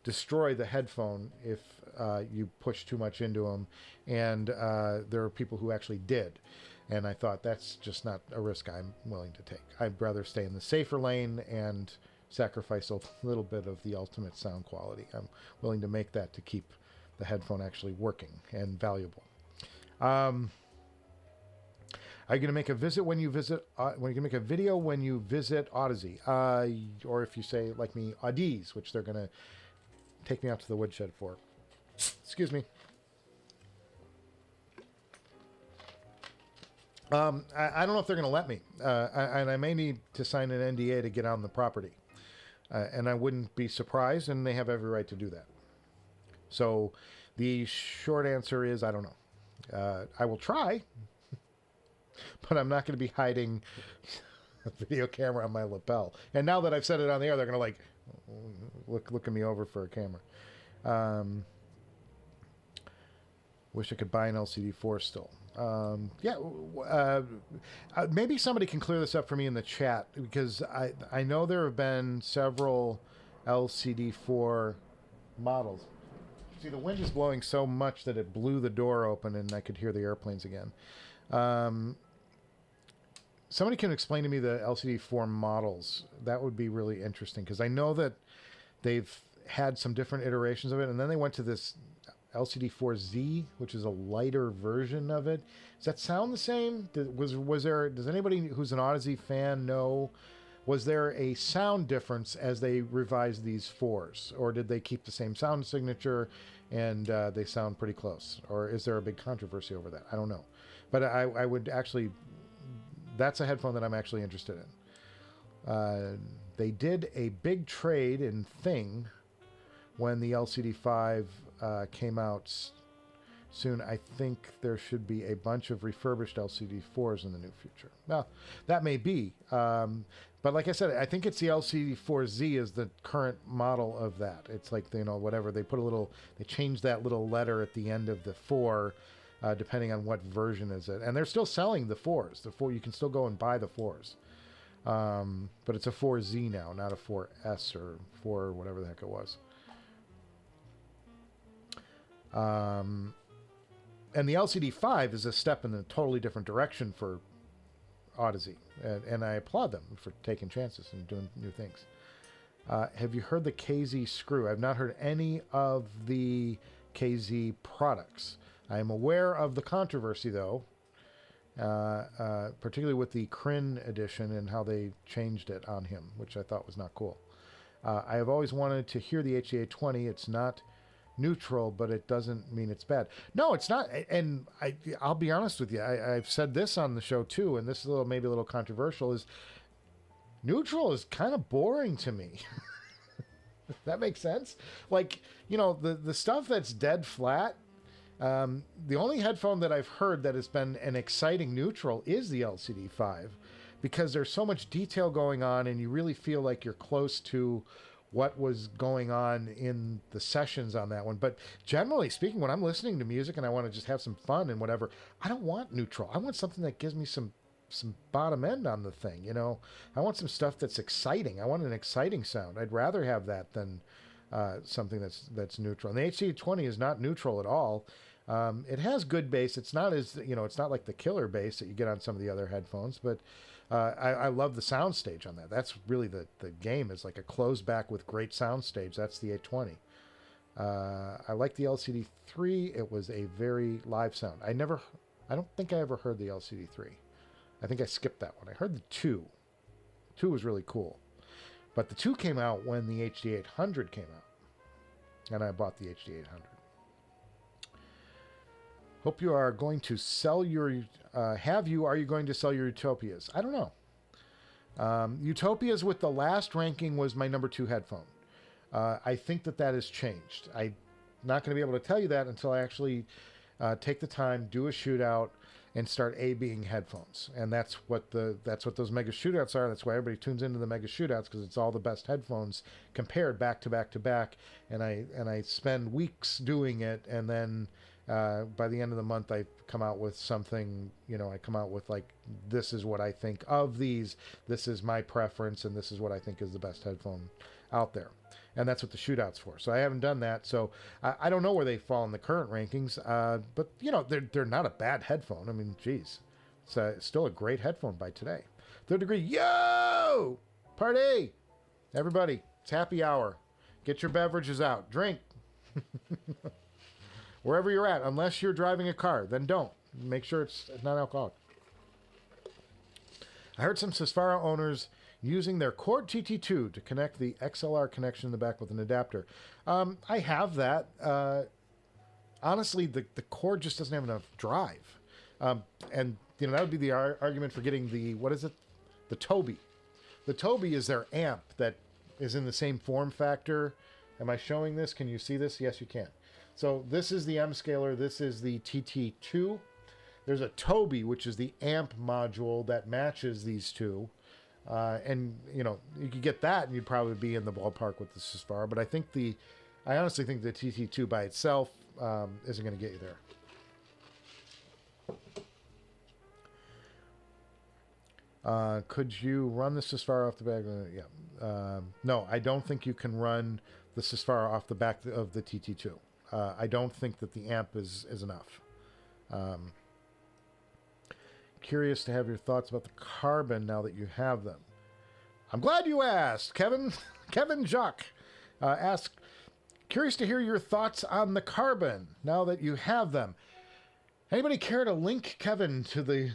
destroy the headphone if you push too much into them, and there are people who actually did. And I thought that's just not a risk I'm willing to take. I'd rather stay in the safer lane and sacrifice a little bit of the ultimate sound quality. I'm willing to make that to keep the headphone actually working and valuable. Are you going to make a visit when you visit? When you can make a video when you visit Odyssey, or if you say like me, Oddies, which they're going to take me out to the woodshed for. Excuse me. I don't know if they're going to let me, and I may need to sign an NDA to get on the property, and I wouldn't be surprised, and they have every right to do that. So the short answer is I don't know. I will try, but I'm not going to be hiding a video camera on my lapel. And now that I've said it on the air, they're going to like look at me over for a camera. Wish I could buy an LCD4 still. Maybe somebody can clear this up for me in the chat, because I know there have been several LCD4 models. See, the wind is blowing so much that it blew the door open and I could hear the airplanes again. Somebody can explain to me the LCD4 models. That would be really interesting, because I know that they've had some different iterations of it, and then they went to this LCD4Z, which is a lighter version of it. Does that sound the same? Does anybody who's an Odyssey fan know, was there a sound difference as they revised these fours, or did they keep the same sound signature and they sound pretty close? Or is there a big controversy over that? I don't know. But I would actually, that's a headphone that I'm actually interested in. They did a big trade in Thing when the LCD5 came out soon. I think there should be a bunch of refurbished LCD4s in the new future. Now, that may be. But like I said, I think it's the LCD4Z is the current model of that. It's like, whatever. They put they changed that little letter at the end of the 4, depending on what version is it. And they're still selling the 4s. The 4, you can still go and buy the 4s. But it's a 4Z now, not a 4S or 4 whatever the heck it was. And the LCD5 is a step in a totally different direction for Odyssey, and I applaud them for taking chances and doing new things. Have you heard the KZ screw? I've not heard any of the KZ products. I am aware of the controversy, though, particularly with the Kryn edition and how they changed it on him, which I thought was not cool. I have always wanted to hear the HDA20. It's not neutral, but it doesn't mean it's bad. No, it's not. And I'll be honest with you. I've said this on the show too, and this is maybe a little controversial, is neutral is kind of boring to me. That makes sense. Like, the stuff that's dead flat, the only headphone that I've heard that has been an exciting neutral is the LCD5, because there's so much detail going on and you really feel like you're close to what was going on in the sessions on that one. But generally speaking, when I'm listening to music and I want to just have some fun and whatever, I don't want neutral. I want something that gives me some bottom end on the thing. I want some stuff that's exciting. I want an exciting sound. I'd rather have that than something that's neutral. And the HC20 is not neutral at all. It has good bass. It's not as, it's not like the killer bass that you get on some of the other headphones, but I love the soundstage on that. That's really the game, is like a closed back with great soundstage. That's the 820. I like the LCD3. It was a very live sound. I don't think I ever heard the LCD3. I think I skipped that one. I heard the 2. 2 was really cool. But the 2 came out when the HD800 came out. And I bought the HD800. Hope you are going to sell your... are you going to sell your Utopias? I don't know. Utopias with the last ranking was my number 2 headphone. I think that has changed. I'm not going to be able to tell you that until I actually take the time, do a shootout, and start A-Bing headphones. And that's what those mega shootouts are. That's why everybody tunes into the mega shootouts, because it's all the best headphones compared back to back to back. And I spend weeks doing it, and then by the end of the month I come out with something. I come out with like, this is what I think of these. This is my preference, and this is what I think is the best headphone out there. And that's what the shootout's for. So I haven't done that. So I don't know where they fall in the current rankings. But, they're not a bad headphone. I mean, geez. It's still a great headphone by today. Third Degree, yo! Party! Everybody, it's happy hour. Get your beverages out. Drink. Wherever you're at, unless you're driving a car, then don't. Make sure it's not alcoholic. I heard some Sesfara owners using their Cord TT2 to connect the XLR connection in the back with an adapter. I have that. Honestly, the Cord just doesn't have enough drive. And that would be the argument for getting the, what is it? The Toby. The Toby is their amp that is in the same form factor. Am I showing this? Can you see this? Yes, you can. So this is the M scaler. This is the TT2. There's a Toby, which is the amp module that matches these two. And you could get that and you'd probably be in the ballpark with the Sesfara, but I honestly think the TT2 by itself isn't going to get you there. Could you run the Sesfara off the back? Yeah. No, I don't think you can run the Sesfara off the back of the TT2. I don't think that the amp is enough. Curious to have your thoughts about the Carbon now that you have them. I'm glad you asked, Kevin. Kevin Jacques asked, curious to hear your thoughts on the Carbon now that you have them. Anybody care to link Kevin to the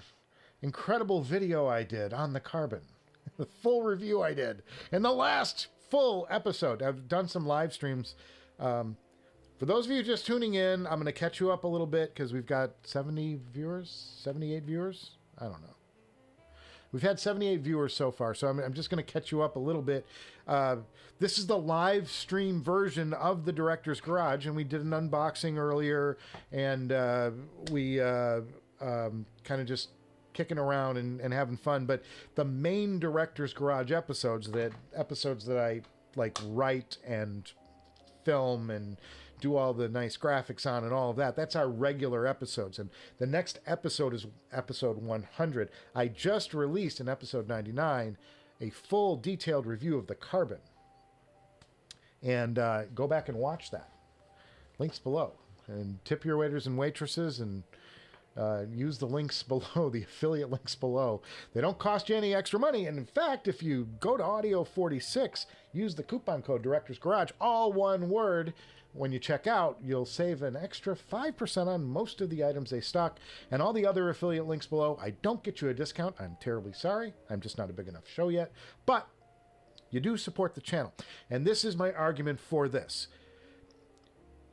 incredible video I did on the Carbon? The full review I did in the last full episode. I've done some live streams. For those of you just tuning in, I'm going to catch you up a little bit because we've got 70 viewers, 78 viewers. I don't know. We've had 78 viewers so far, so I'm just going to catch you up a little bit. This is the live stream version of the Director's Garage, and we did an unboxing earlier, and we kind of just kicking around and having fun. But the main Director's Garage episodes that I like write and film and do all the nice graphics on and all of that. That's our regular episodes. And the next episode is episode 100. I just released in episode 99 a full detailed review of the Carbon. And go back and watch that. Links below. And tip your waiters and waitresses and use the links below, the affiliate links below. They don't cost you any extra money. And in fact, if you go to Audio 46, use the coupon code Director's Garage, all one word. When you check out, you'll save an extra 5% on most of the items they stock, and all the other affiliate links below. I don't get you a discount. I'm terribly sorry. I'm just not a big enough show yet. But you do support the channel. And this is my argument for this.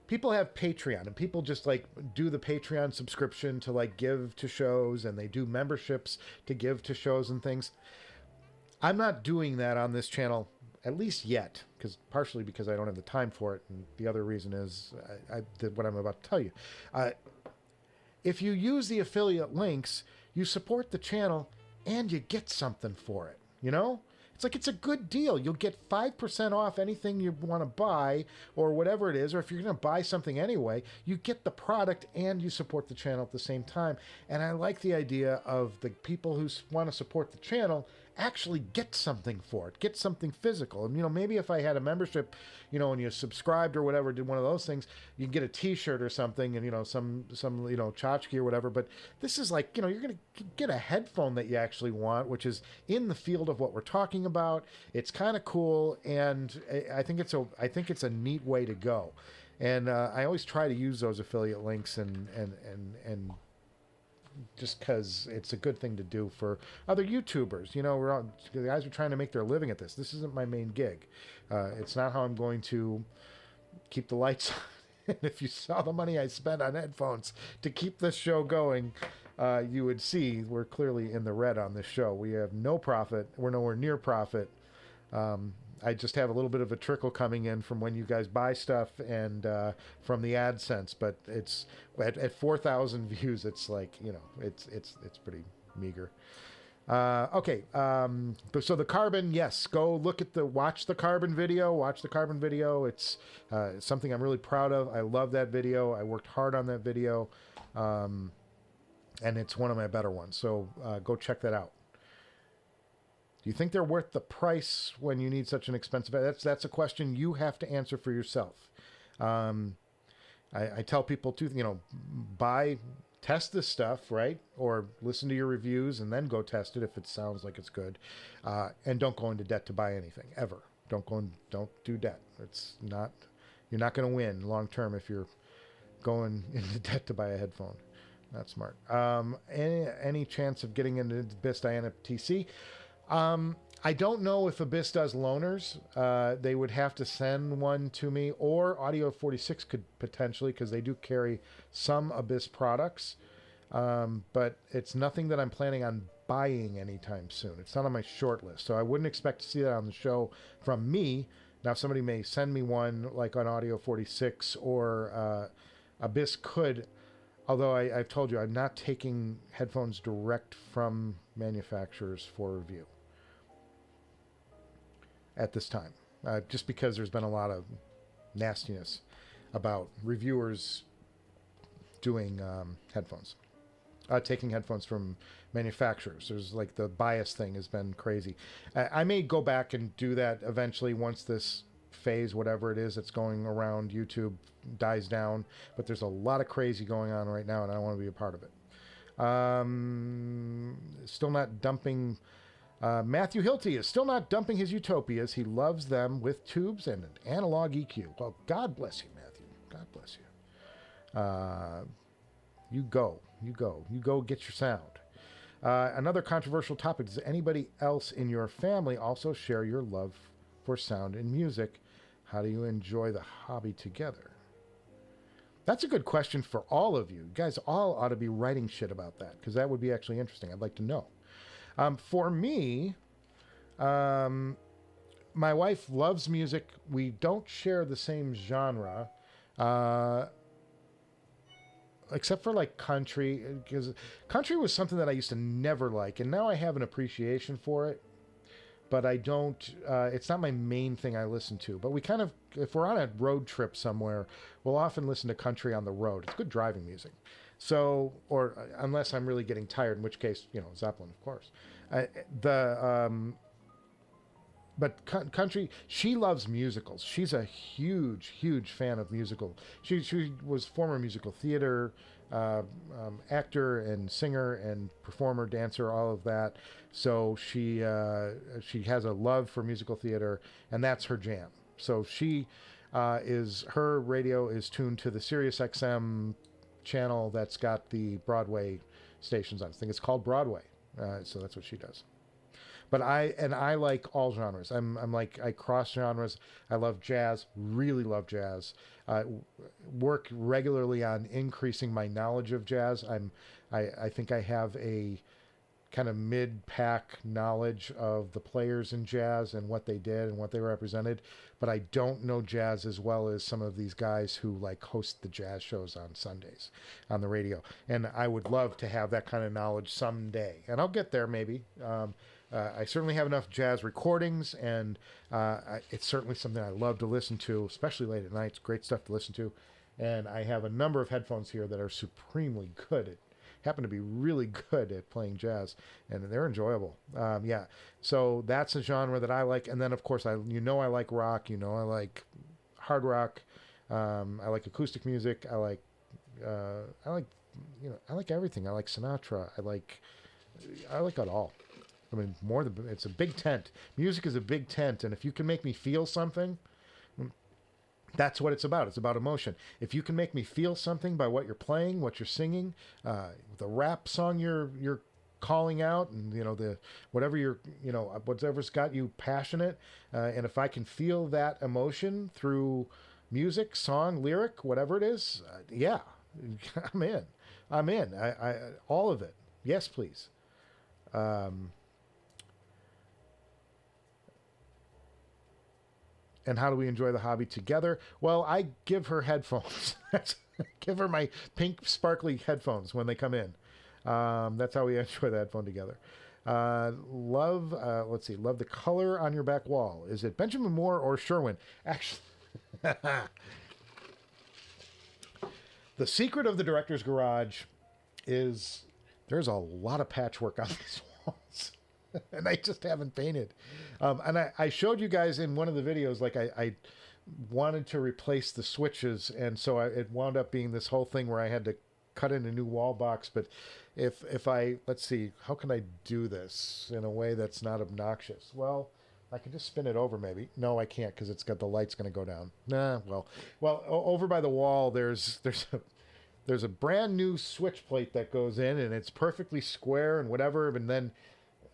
People have Patreon, and people just like do the Patreon subscription to like give to shows, and they do memberships to give to shows and things. I'm not doing that on this channel, at least yet, partially because I don't have the time for it, and the other reason is what I'm about to tell you. If you use the affiliate links, you support the channel, and you get something for it, It's like it's a good deal. You'll get 5% off anything you want to buy or whatever it is, or if you're going to buy something anyway, you get the product and you support the channel at the same time. And I like the idea of the people who want to support the channel actually get something for it, get something physical. And, maybe if I had a membership, and you subscribed or whatever, did one of those things, you can get a t-shirt or something and, some tchotchke or whatever. But this is like, you're going to get a headphone that you actually want, which is in the field of what we're talking about. It's kind of cool. And I think it's a neat way to go. And I always try to use those affiliate links and just because it's a good thing to do for other YouTubers. You know, the guys are trying to make their living at this. This isn't my main gig. It's not how I'm going to keep the lights on. And if you saw the money I spent on headphones to keep this show going, you would see we're clearly in the red on this show. We have no profit. We're nowhere near profit. I just have a little bit of a trickle coming in from when you guys buy stuff and from the AdSense, but it's at 4,000 views. It's like, you know, it's pretty meager. Okay. So the Carbon, yes, go watch the Carbon video. Watch the Carbon video. It's something I'm really proud of. I love that video. I worked hard on that video. And it's one of my better ones. So go check that out. Do you think they're worth the price when you need such an expensive? That's a question you have to answer for yourself. I tell people to, you know, test this stuff, right? Or listen to your reviews and then go test it if it sounds like it's good. And don't go into debt to buy anything ever. Don't do debt. You're not going to win long term if you're going into debt to buy a headphone. Not smart. Any chance of getting into BIS Diana TC? I don't know if Abyss does loaners. They would have to send one to me, or Audio 46 could potentially, because they do carry some Abyss products. But it's nothing that I'm planning on buying anytime soon. It's not on my short list, so I wouldn't expect to see that on the show from me. Now, somebody may send me one, like on Audio 46, or Abyss could. Although I've told you, I'm not taking headphones direct from manufacturers for review at this time, just because there's been a lot of nastiness about reviewers doing headphones, taking headphones from manufacturers. There's like the bias thing has been crazy. I may go back and do that eventually once this phase, whatever it is that's going around YouTube, dies down. But there's a lot of crazy going on right now, and I don't want to be a part of it. Still not dumping. Matthew Hilty is still not dumping his utopias. He loves them with tubes and an analog EQ. Well, God bless you, Matthew. God bless you. You go get your sound. Another controversial topic. Does anybody else in your family also share your love for sound and music? How do you enjoy the hobby together? That's a good question for all of you. You guys all ought to be writing shit about that, because that would be actually interesting. I'd like to know. For me, my wife loves music. We don't share the same genre, except for like country, because country was something that I used to never like, and now I have an appreciation for it. But I don't, it's not my main thing I listen to. But we kind of, if we're on a road trip somewhere, we'll often listen to country on the road. It's good driving music. So, or unless I'm really getting tired, in which case, you know, Zeppelin, of course. But country, she loves musicals. She's a huge, huge fan of musical. She was former musical theater actor and singer and performer, dancer, all of that. So she has a love for musical theater, and that's her jam. So her radio is tuned to the Sirius XM channel that's got the Broadway stations on. I think it's called Broadway. So that's what she does. But I like all genres. I'm like, I cross genres. I love jazz, really love jazz. Work regularly on increasing my knowledge of jazz. I think I have a kind of mid-pack knowledge of the players in jazz and what they did and what they represented, but I don't know jazz as well as some of these guys who like host the jazz shows on Sundays on the radio. And I would love to have that kind of knowledge someday, and I'll get there maybe. I certainly have enough jazz recordings, and it's certainly something I love to listen to, especially late at night. It's great stuff to listen to. And I have a number of headphones here that are supremely good happen to be really good at playing jazz, and they're enjoyable. Yeah, so that's a genre that I like. And then of course I like rock, I like hard rock, I like acoustic music, I like everything. I like Sinatra, I like it all. I mean, it's a big tent. Music is a big tent, and if you can make me feel something, That's what it's about. It's about emotion. If you can make me feel something by what you're playing, what you're singing, the rap song you're calling out, and the whatever you're whatever's got you passionate, and if I can feel that emotion through music, song, lyric, whatever it is, yeah, I'm in. I'm in. I all of it. Yes, please. Um, and how do we enjoy the hobby together? Well, I give her headphones. Give her my pink sparkly headphones when they come in. That's how we enjoy the headphone together. Let's see, love the color on your back wall. Is it Benjamin Moore or Sherwin? Actually, the secret of the director's garage is there's a lot of patchwork on these walls. And I just haven't painted. And I showed you guys in one of the videos, like I wanted to replace the switches, and so it wound up being this whole thing where I had to cut in a new wall box. But if I, let's see, how can I do this in a way that's not obnoxious? Well, I can just spin it over maybe. No, I can't, because it's got the light's going to go down. Nah, well, over by the wall, there's a brand new switch plate that goes in, and it's perfectly square and whatever, and then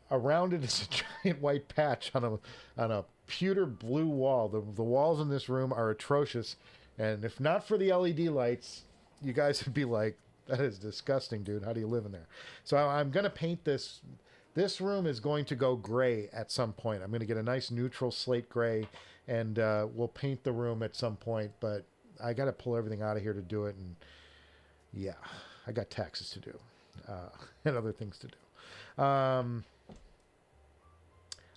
around it is a giant white patch on a pewter blue wall. The walls in this room are atrocious, and if not for the LED lights, you guys would be like, that is disgusting, dude. How do you live in there? So I'm going to paint this. This room is going to go gray at some point. I'm going to get a nice neutral slate gray, and we'll paint the room at some point, but I got to pull everything out of here to do it, and yeah, I got taxes to do and other things to do.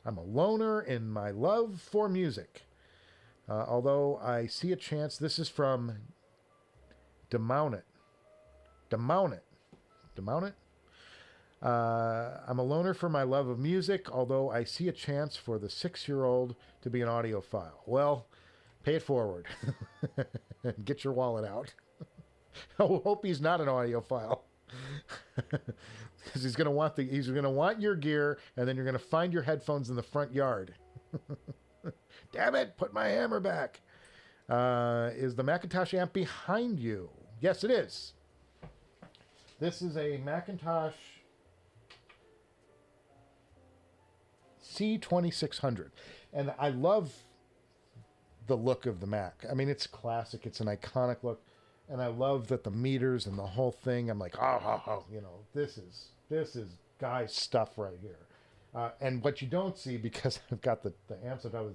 I'm a loner in my love for music. Although I see a chance, this is from Demount It. I'm a loner for my love of music, although I see a chance for the 6-year-old to be an audiophile. Well, pay it forward. Get your wallet out. I hope he's not an audiophile. Because he's gonna want your gear, and then you're gonna find your headphones in the front yard. Damn it! Put my hammer back. Is the Macintosh amp behind you? Yes, it is. This is a Macintosh C2600, and I love the look of the Mac. I mean, it's classic. It's an iconic look. And I love that the meters and the whole thing, I'm like, this is guy's stuff right here. And what you don't see, because I've got the amps I've got,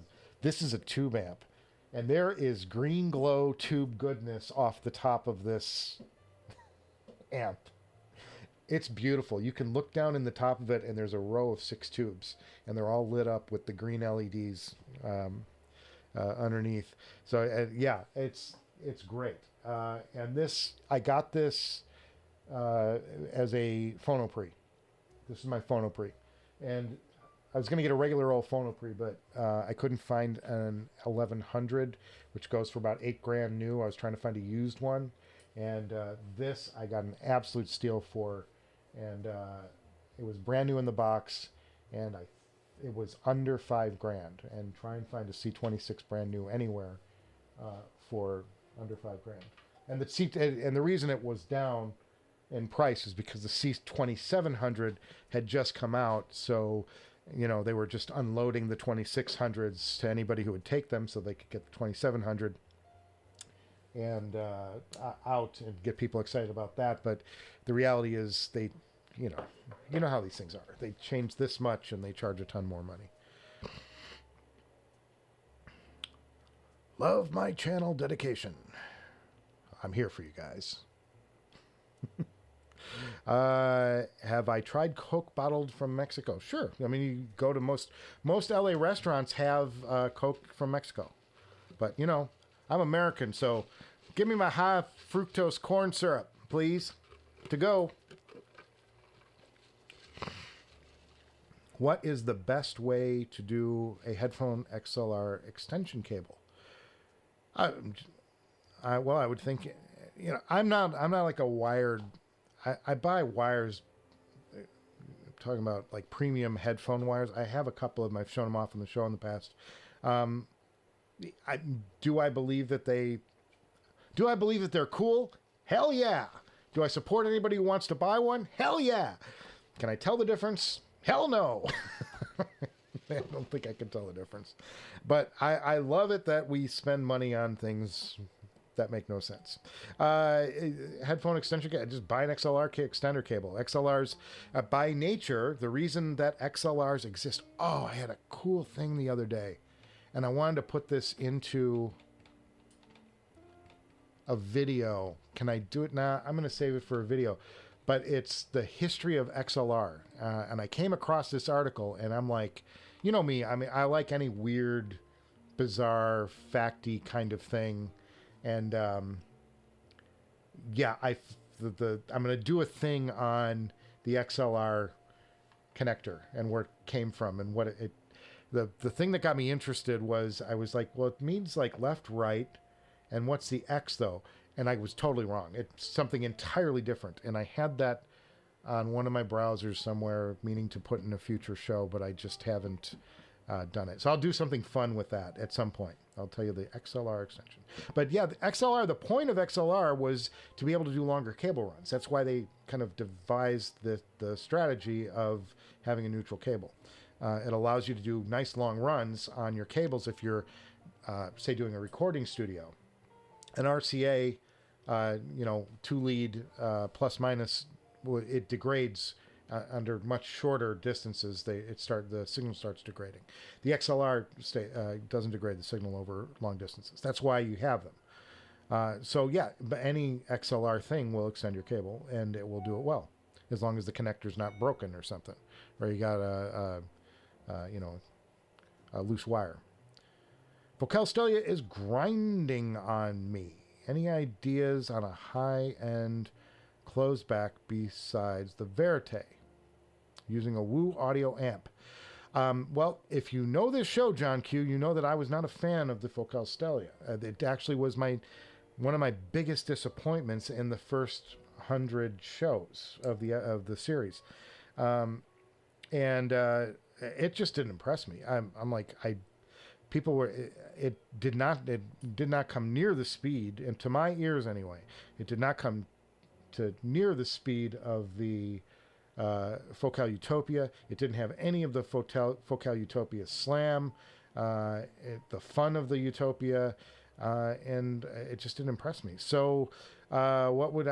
this is a tube amp. And there is green glow tube goodness off the top of this amp. It's beautiful. You can look down in the top of it, and there's a row of 6 tubes. And they're all lit up with the green LEDs underneath. So, yeah, it's great. And I got this as a phono pre. This is my phono pre. And I was going to get a regular old phono pre, but I couldn't find an 1100, which goes for about $8,000 new. I was trying to find a used one. And this I got an absolute steal for. And it was brand new in the box. And it was under $5,000. And try and find a C26 brand new anywhere for under $5,000. And the reason it was down in price is because the C2700 had just come out, so they were just unloading the 2600s to anybody who would take them, so they could get the 2700 and out and get people excited about that. But the reality is, they, you know how these things are. They change this much and they charge a ton more money. Love my channel dedication. I'm here for you guys. Have I tried Coke bottled from Mexico? Sure. I mean, you go to most LA restaurants have Coke from Mexico. But, I'm American, so give me my high fructose corn syrup, please, to go. What is the best way to do a headphone XLR extension cable? I would think, I'm not like a wired. I buy wires. I'm talking about like premium headphone wires. I have a couple of them. I've shown them off on the show in the past. I, do I believe that they're cool? Hell yeah. Do I support anybody who wants to buy one? Hell yeah. Can I tell the difference? Hell no. I don't think I can tell the difference. But I love it that we spend money on things that make no sense. Headphone extension, just buy an XLR extender cable. XLRs, by nature, the reason that XLRs exist. Oh, I had a cool thing the other day, and I wanted to put this into a video. Can I do it now? I'm going to save it for a video. But it's the history of XLR. And I came across this article, and I'm like, you know me, I mean, I like any weird, bizarre, facty kind of thing. And yeah, I'm going to do a thing on the XLR connector and where it came from and what the thing that got me interested was I was like, well, it means like left, right, and what's the X though? And I was totally wrong. It's something entirely different. And I had that on one of my browsers somewhere, meaning to put in a future show, but I just haven't done it. So I'll do something fun with that at some point. I'll tell you the XLR extension. But yeah, the XLR, the point of XLR was to be able to do longer cable runs. That's why they kind of devised the strategy of having a neutral cable. It allows you to do nice long runs on your cables if you're, say, doing a recording studio. An RCA, 2-lead plus minus, it degrades under much shorter distances. The signal starts degrading. The XLR doesn't degrade the signal over long distances. That's why you have them. So yeah, but any XLR thing will extend your cable, and it will do it well, as long as the connector's not broken or something, or you got a loose wire. Vocalstelia is grinding on me. Any ideas on a high-end closed back besides the Verite using a Woo audio amp? Well, if you know this show, John Q, you know that I was not a fan of the Vocalstelia. It actually was one of my biggest disappointments in the first 100 shows of the series, and it just didn't impress me. I'm like, people were, it did not come near the speed, and to my ears anyway, it did not come to near the speed of the Focal Utopia. It didn't have any of the Focal Utopia slam, the fun of the Utopia, and it just didn't impress me. So what would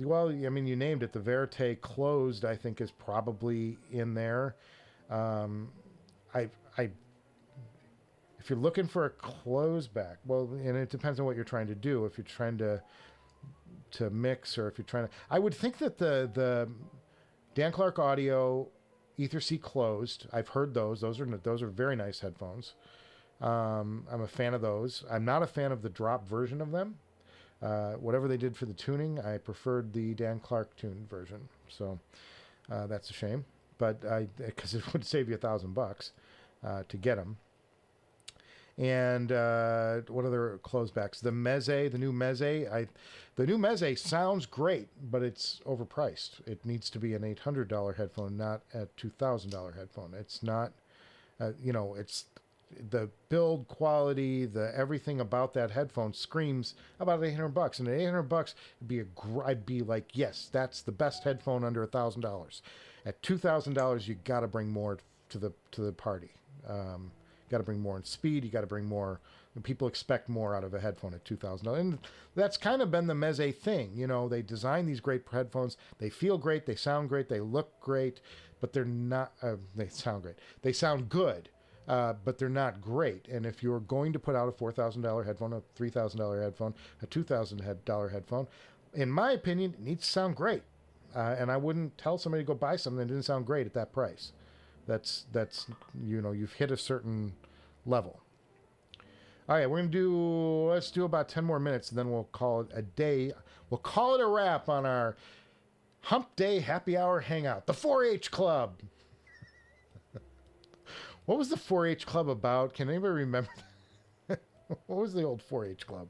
well, I mean, you named it. The Verite closed, I think, is probably in there. If you're looking for a close back, well, and it depends on what you're trying to do. If you're trying to mix, or if you're trying to, I would think that the Dan Clark Audio Ether C closed. I've heard those. Those are very nice headphones. I'm a fan of those. I'm not a fan of the drop version of them. Whatever they did for the tuning, I preferred the Dan Clark tuned version. So that's a shame, but because it would save you $1,000 to get them. And what other closebacks? The Meze, the new Meze. The new Meze sounds great, but it's overpriced. It needs to be an $800 headphone, not a $2,000 headphone. It's not, it's the build quality, the everything about that headphone screams about $800. And at $800, I'd be like, yes, that's the best headphone under $1,000. At $2,000, you got to bring more to the party. You got to bring more in speed. You got to bring more. People expect more out of a headphone at $2,000, and that's kind of been the Meze thing. They design these great headphones. They feel great. They sound great. They look great, but they're not. They sound great. They sound good, but they're not great. And if you're going to put out a $4,000 headphone, a $3,000 headphone, a $2,000 headphone, in my opinion, it needs to sound great. And I wouldn't tell somebody to go buy something that didn't sound great at that price. That's you've hit a certain level. All right, let's do about 10 more minutes, and then we'll call it a day. We'll call it a wrap on our Hump Day Happy Hour Hangout, the 4-H Club. What was the 4-H Club about? Can anybody remember that? What was the old 4-H Club?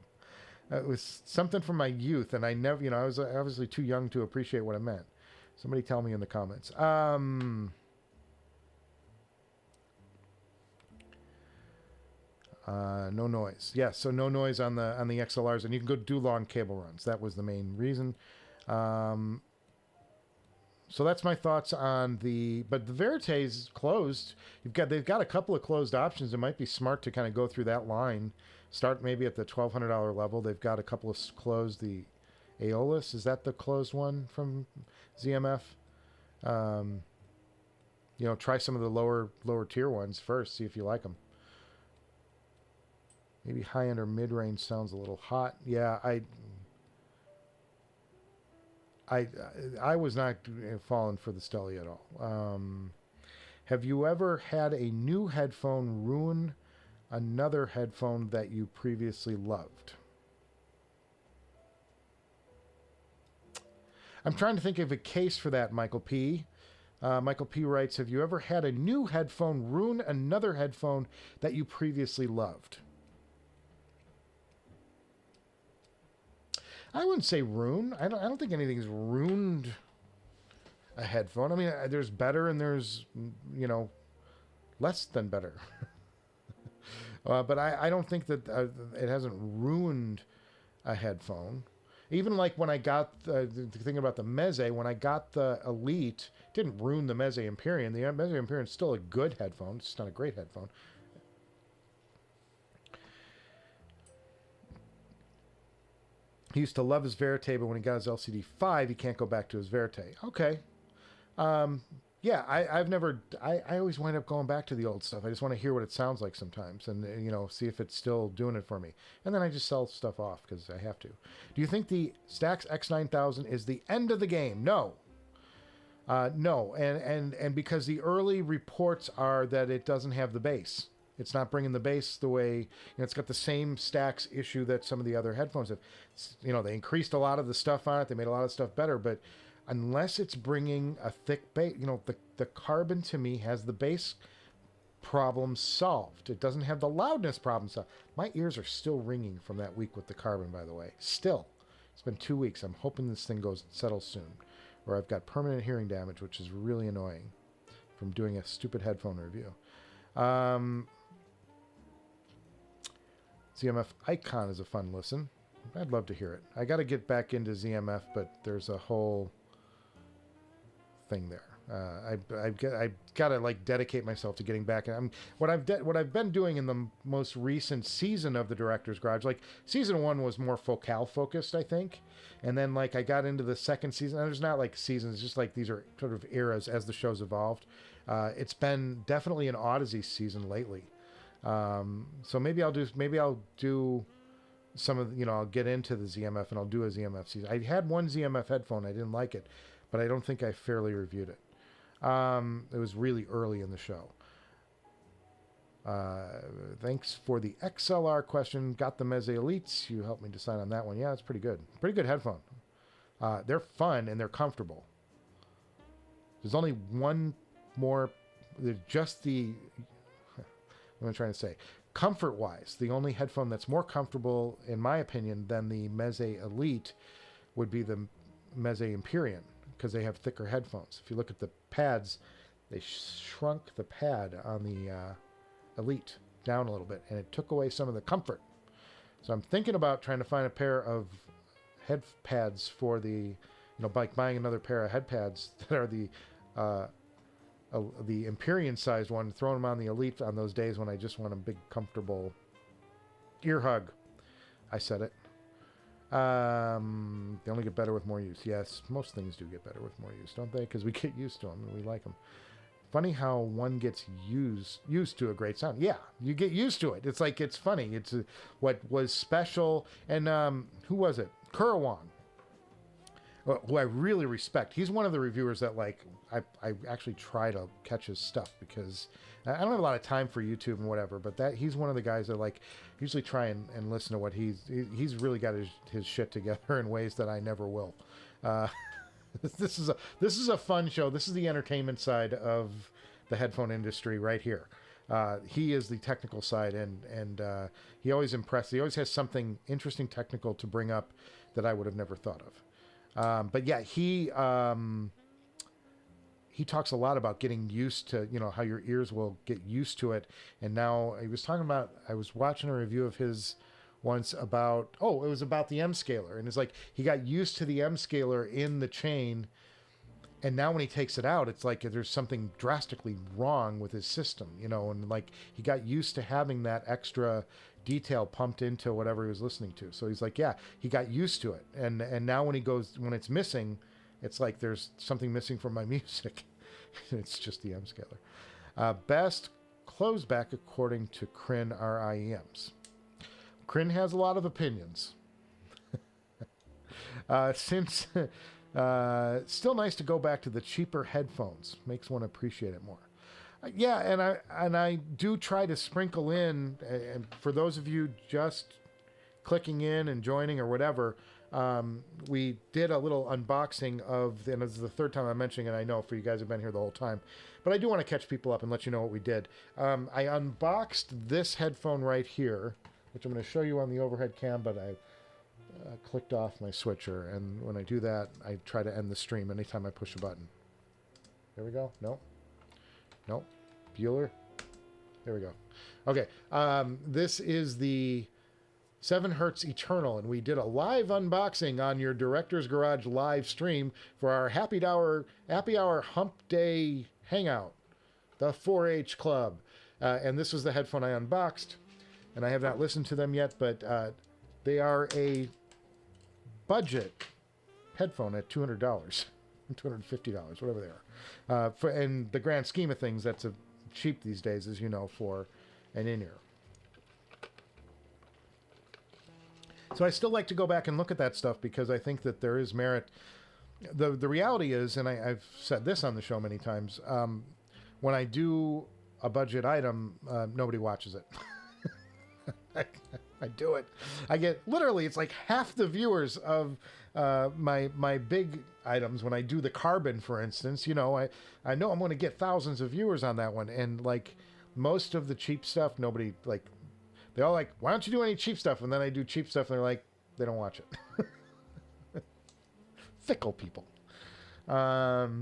It was something from my youth, and I never, I was obviously too young to appreciate what it meant. Somebody tell me in the comments. No noise. Yes, so no noise on the XLRs, and you can go do long cable runs. That was the main reason. So that's my thoughts on but the Verité's closed. They've got a couple of closed options. It might be smart to kind of go through that line. Start maybe at the $1,200 level. They've got a couple of closed. The Aeolus, is that the closed one from ZMF? Try some of the lower tier ones first. See if you like them. Maybe high end or mid range sounds a little hot. Yeah, I was not falling for the Steli at all. Have you ever had a new headphone ruin another headphone that you previously loved? I'm trying to think of a case for that, Michael P. Michael P writes, have you ever had a new headphone ruin another headphone that you previously loved? I wouldn't say ruin. I don't think anything's ruined a headphone. I mean, there's better and there's, less than better. But I don't think that it hasn't ruined a headphone. Even like when I got, thinking about the Meze, when I got the Elite, it didn't ruin the Meze Empyrean. The Meze Empyrean is still a good headphone. It's just not a great headphone. He used to love his Verité, but when he got his LCD5, he can't go back to his Verité. Okay. Yeah, I always wind up going back to the old stuff. I just want to hear what it sounds like sometimes and, see if it's still doing it for me. And then I just sell stuff off because I have to. Do you think the Stax X9000 is the end of the game? No. No. And because the early reports are that it doesn't have the bass. It's not bringing the bass the way, it's got the same Stax issue that some of the other headphones have. They increased a lot of the stuff on it. They made a lot of stuff better, but unless it's bringing a thick bass, the Carbon to me has the bass problem solved. It doesn't have the loudness problem solved. My ears are still ringing from that week with the Carbon, by the way. Still. It's been 2 weeks. I'm hoping this thing settles soon, or I've got permanent hearing damage, which is really annoying from doing a stupid headphone review. ZMF Icon is a fun listen. I'd love to hear it. I got to get back into ZMF, but there's a whole thing there. I've got to dedicate myself to getting back. What I've been doing in the most recent season of the Director's Garage. Season 1 was more Focal focused, I think, and then I got into the second season. And there's not seasons, just these are sort of eras as the show's evolved. It's been definitely an Odyssey season lately. So maybe I'll do some of I'll get into the ZMF and I'll do a ZMF season. I had one ZMF headphone. I didn't like it, but I don't think I fairly reviewed it. It was really early in the show. Thanks for the XLR question. Got the Meze Elites. You helped me decide on that one. Yeah, it's pretty good. Pretty good headphone. They're fun and they're comfortable. There's only one more. There's just the. What am I trying to say? Comfort-wise, the only headphone that's more comfortable, in my opinion, than the Meze Elite would be the Meze Empyrean, because they have thicker headphones. If you look at the pads, they shrunk the pad on the Elite down a little bit, and it took away some of the comfort. So I'm thinking about trying to find a pair of head pads for the, buying another pair of head pads that are the Empyrean-sized one, throwing them on the Elite on those days when I just want a big, comfortable ear hug. I said it. They only get better with more use. Yes, most things do get better with more use, don't they? Because we get used to them and we like them. Funny how one gets used to a great sound. Yeah, you get used to it. It's funny. It's what was special. And who was it? Kurawan, who I really respect. He's one of the reviewers that I actually try to catch his stuff because I don't have a lot of time for YouTube and whatever, but he's one of the guys that usually try and listen to what he's really got his shit together in ways that I never will. This is a fun show. This is the entertainment side of the headphone industry right here. He is the technical side, and he always impresses. He always has something interesting technical to bring up that I would have never thought of. But yeah, he talks a lot about getting used to, how your ears will get used to it. And now he was talking about, I was watching a review of his once about, it was about the M scaler. And it's like he got used to the M scaler in the chain. And now when he takes it out, it's like there's something drastically wrong with his system, and like he got used to having that extra detail pumped into whatever he was listening to. So he's like, yeah, he got used to it. And now when when it's missing, it's like there's something missing from my music. It's just the M scaler. Best closeback according to Crin RIEMs. Crin has a lot of opinions. Still nice to go back to the cheaper headphones. Makes one appreciate it more. Yeah, and I do try to sprinkle in, and for those of you just clicking in and joining or whatever, we did a little unboxing and this is the third time I'm mentioning it, I know, for you guys who've been here the whole time, but I do want to catch people up and let you know what we did. I unboxed this headphone right here, which I'm going to show you on the overhead cam, but I clicked off my switcher, and when I do that, I try to end the stream anytime I push a button. There we go. Nope. Bueller. There we go. Okay. This is the 7 Hertz Eternal, and we did a live unboxing on your Director's Garage live stream for our happy hour hump day hangout, the 4-H Club. And this was the headphone I unboxed, and I have not listened to them yet, but they are a budget headphone at $200, $250, whatever they are. In the grand scheme of things, that's cheap these days, as you know, for an in-ear. So I still like to go back and look at that stuff because I think that there is merit. The reality is, and I've said this on the show many times, when I do a budget item, nobody watches it. I do it. I get literally, it's like half the viewers of my big items when I do the carbon, for instance. I know I'm going to get thousands of viewers on that one, and like most of the cheap stuff, nobody like. They all like, why don't you do any cheap stuff? And then I do cheap stuff, and they're like, they don't watch it. Fickle people. What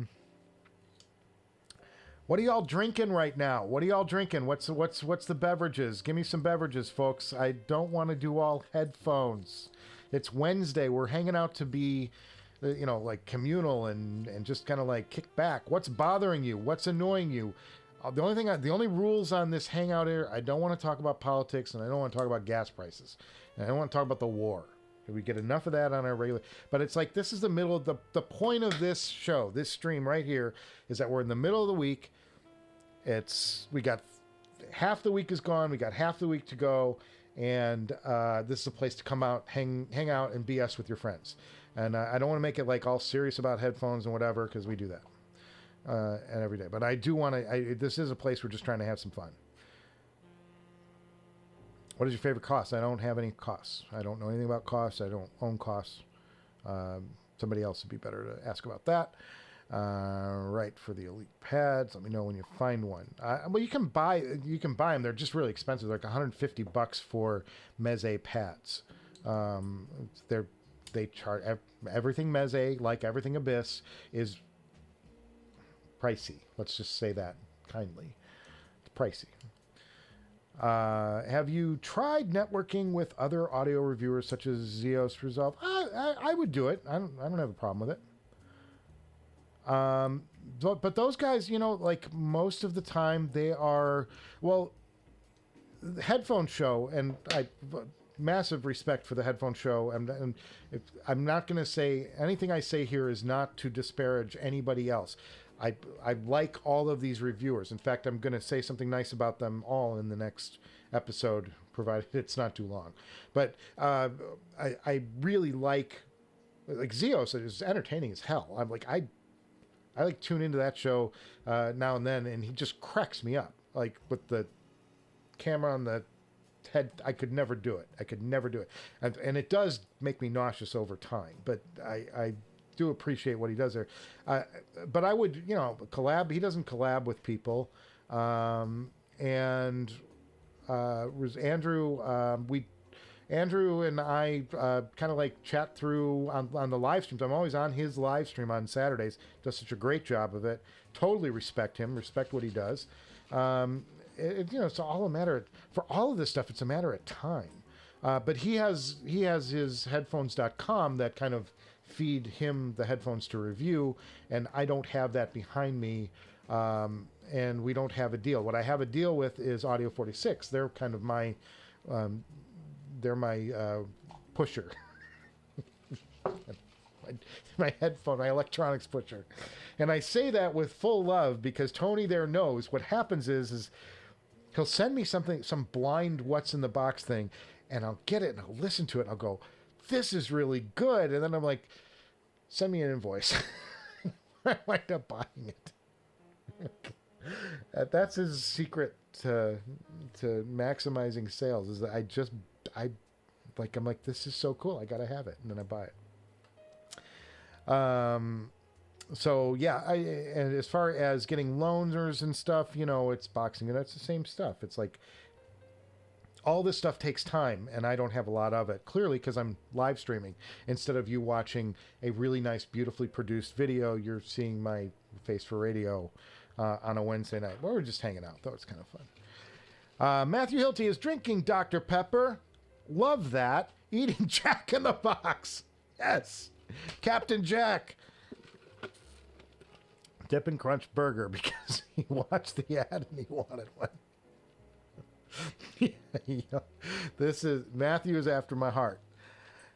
are y'all drinking right now? What are y'all drinking? What's the beverages? Give me some beverages, folks. I don't want to do all headphones. It's Wednesday. We're hanging out to be, like communal and just kind of like kick back. What's bothering you? What's annoying you? The only rules on this hangout here, I don't want to talk about politics, and I don't want to talk about gas prices, and I don't want to talk about the war. We get enough of that on our regular, but it's like this is the middle of the point of this show, this stream right here, is that we're in the middle of the week. We got half the week is gone, we got half the week to go, and this is a place to come out, hang out, and BS with your friends. And I don't want to make it like all serious about headphones and whatever, because we do that and every day. But I do want to. This is a place we're just trying to have some fun. What is your favorite cost? I don't have any costs. I don't know anything about costs. I don't own costs. Somebody else would be better to ask about that. Right, for the Elite pads. Let me know when you find one. Well, you can buy them. They're just really expensive. They're like $150 for Meze pads. They charge everything Meze, like everything Abyss, is pricey. Let's just say that kindly. It's pricey. Have you tried networking with other audio reviewers such as Zeos Resolve? I would do it. I don't have a problem with it. But those guys, like most of the time they are, well, the headphone show, and massive respect for the headphone show. And I'm not going to say anything I say here is not to disparage anybody else. I like all of these reviewers. In fact, I'm going to say something nice about them all in the next episode, provided it's not too long. But I really like Zeos is entertaining as hell. I'm like, I like tune into that show now and then, and he just cracks me up. Like with the camera on the head, I could never do it. And it does make me nauseous over time. But I do appreciate what he does there. But I would, collab. He doesn't collab with people. And was Andrew, Andrew and I kind of like chat through on the live streams. I'm always on his live stream on Saturdays. Does such a great job of it. Totally respect him. Respect what he does. It's all a matter for all of this stuff. It's a matter of time. But he has his headphones.com that kind of feed him the headphones to review, and I don't have that behind me. And we don't have a deal. What I have a deal with is Audio 46. They're kind of my pusher. my headphone, my electronics pusher. And I say that with full love because Tony there knows what happens is he'll send me something, some blind what's in the box thing, and I'll get it and I'll listen to it and I'll go, this is really good. And then I'm like, send me an invoice. I wind up buying it. That's his secret to maximizing sales, is that I'm like, this is so cool, I gotta have it, and then I buy it. So yeah, and as far as getting loaners and stuff, it's boxing, and that's the same stuff. It's like all this stuff takes time, and I don't have a lot of it. Clearly, because I'm live streaming instead of you watching a really nice, beautifully produced video. You're seeing my face for radio on a Wednesday night. Well, we're just hanging out, though. It's kind of fun. Matthew Hilty is drinking Dr. Pepper. Love that. Eating Jack in the Box. Yes. Captain Jack. Dip and Crunch Burger because he watched the ad and he wanted one. This is Matthew is after my heart.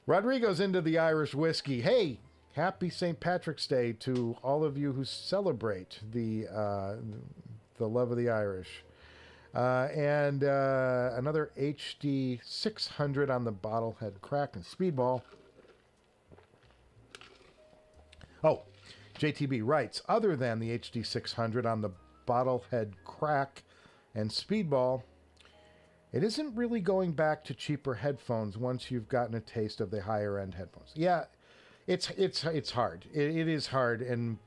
Rodrigo's into the Irish whiskey. Hey, happy St. Patrick's Day to all of you who celebrate the love of the Irish. And another HD 600 on the bottlehead crack and speedball. Oh, JTB writes, other than the HD 600 on the bottlehead crack and speedball, it isn't really going back to cheaper headphones once you've gotten a taste of the higher end headphones. Yeah, it's hard. It is hard, and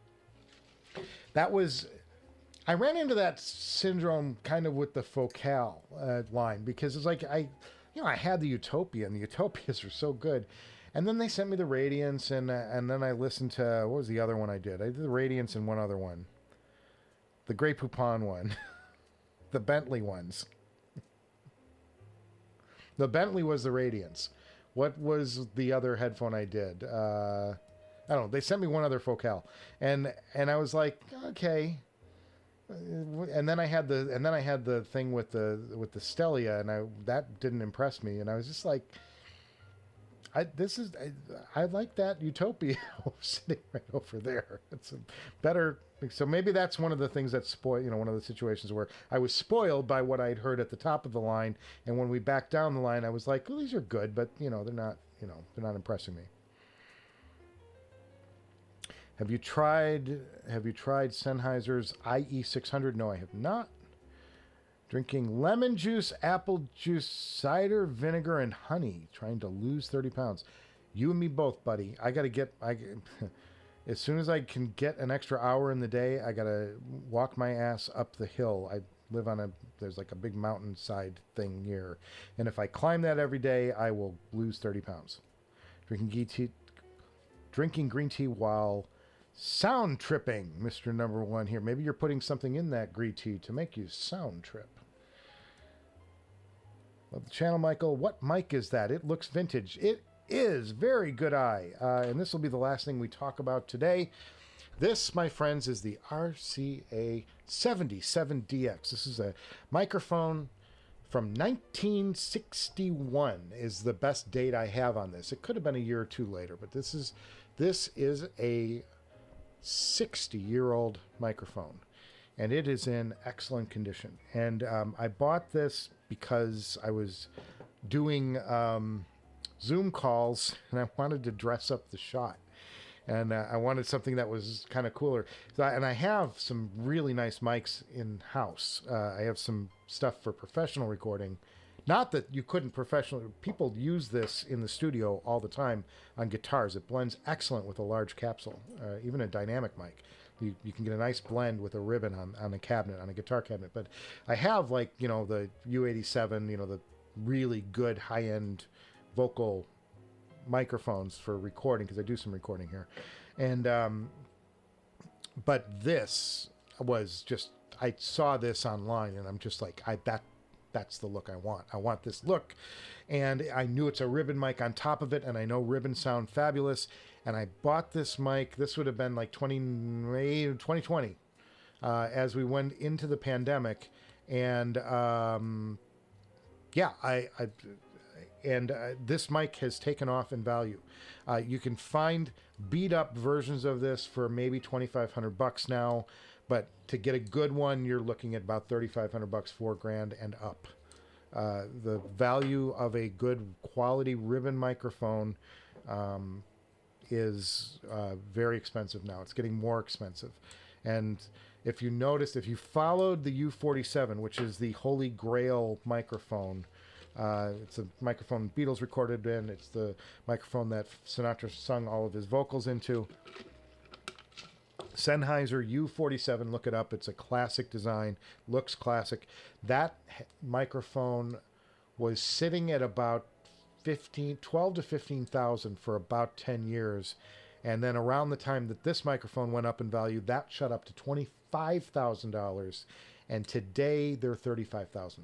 I ran into that syndrome kind of with the Focal line, because it's like I had the Utopia, and the Utopias are so good, and then they sent me the Radiance, and then I listened to, what was the other one I did? I did the Radiance and one other one, the Grey Poupon one, the Bentley ones. The Bentley was the Radiance. What was the other headphone I did? I don't know. They sent me one other Focal, and I was like, okay. And then I had the thing with the Stellia, and that didn't impress me, and I was just like, I like that Utopia sitting right over there. It's a better. So maybe that's one of the things that one of the situations where I was spoiled by what I'd heard at the top of the line, and when we backed down the line, I was like, well, these are good, but they're not impressing me. Have you tried Sennheiser's IE600? No, I have not. Drinking lemon juice, apple juice, cider, vinegar, and honey. Trying to lose 30 pounds. You and me both, buddy. As soon as I can get an extra hour in the day, I got to walk my ass up the hill. I live there's like a big mountainside thing here. And if I climb that every day, I will lose 30 pounds. Drinking green tea while sound tripping, Mr. Number One here. Maybe you're putting something in that green tea to make you sound trip. Love the channel, Michael. What mic is that? It looks vintage. It is. Very good eye. And this will be the last thing we talk about today. This, my friends, is the RCA 77DX. This is a microphone from 1961 is the best date I have on this. It could have been a year or two later, but this is a 60-year-old microphone, and it is in excellent condition. And I bought this because I was doing Zoom calls, and I wanted to dress up the shot. And I wanted something that was kind of cooler. And I have some really nice mics in-house. I have some stuff for professional recording. Not that you couldn't professionally... People use this in the studio all the time on guitars. It blends excellent with a large capsule, even a dynamic mic. You can get a nice blend with a ribbon on a cabinet, on a guitar cabinet. But I have, the U87, the really good high-end vocal microphones for recording, because I do some recording here. And but this was just, I saw this online and I'm just like, that's the look I want. I want this look. And I knew it's a ribbon mic on top of it, and I know ribbons sound fabulous. And I bought this mic. This would have been like 2020, as we went into the pandemic. And this mic has taken off in value. You can find beat up versions of this for maybe $2,500 now, but to get a good one, you're looking at about $3,500, $4,000 and up. The value of a good quality ribbon microphone is very expensive now. It's getting more expensive. And if you noticed, if you followed the U47, which is the holy grail microphone, it's a microphone Beatles recorded in. It's the microphone that Sinatra sung all of his vocals into. Sennheiser U47, look it up. It's a classic design, looks classic. That microphone was sitting at about 12 to 15,000 for about 10 years. And then around the time that this microphone went up in value, that shot up to $25,000. And today they're $35,000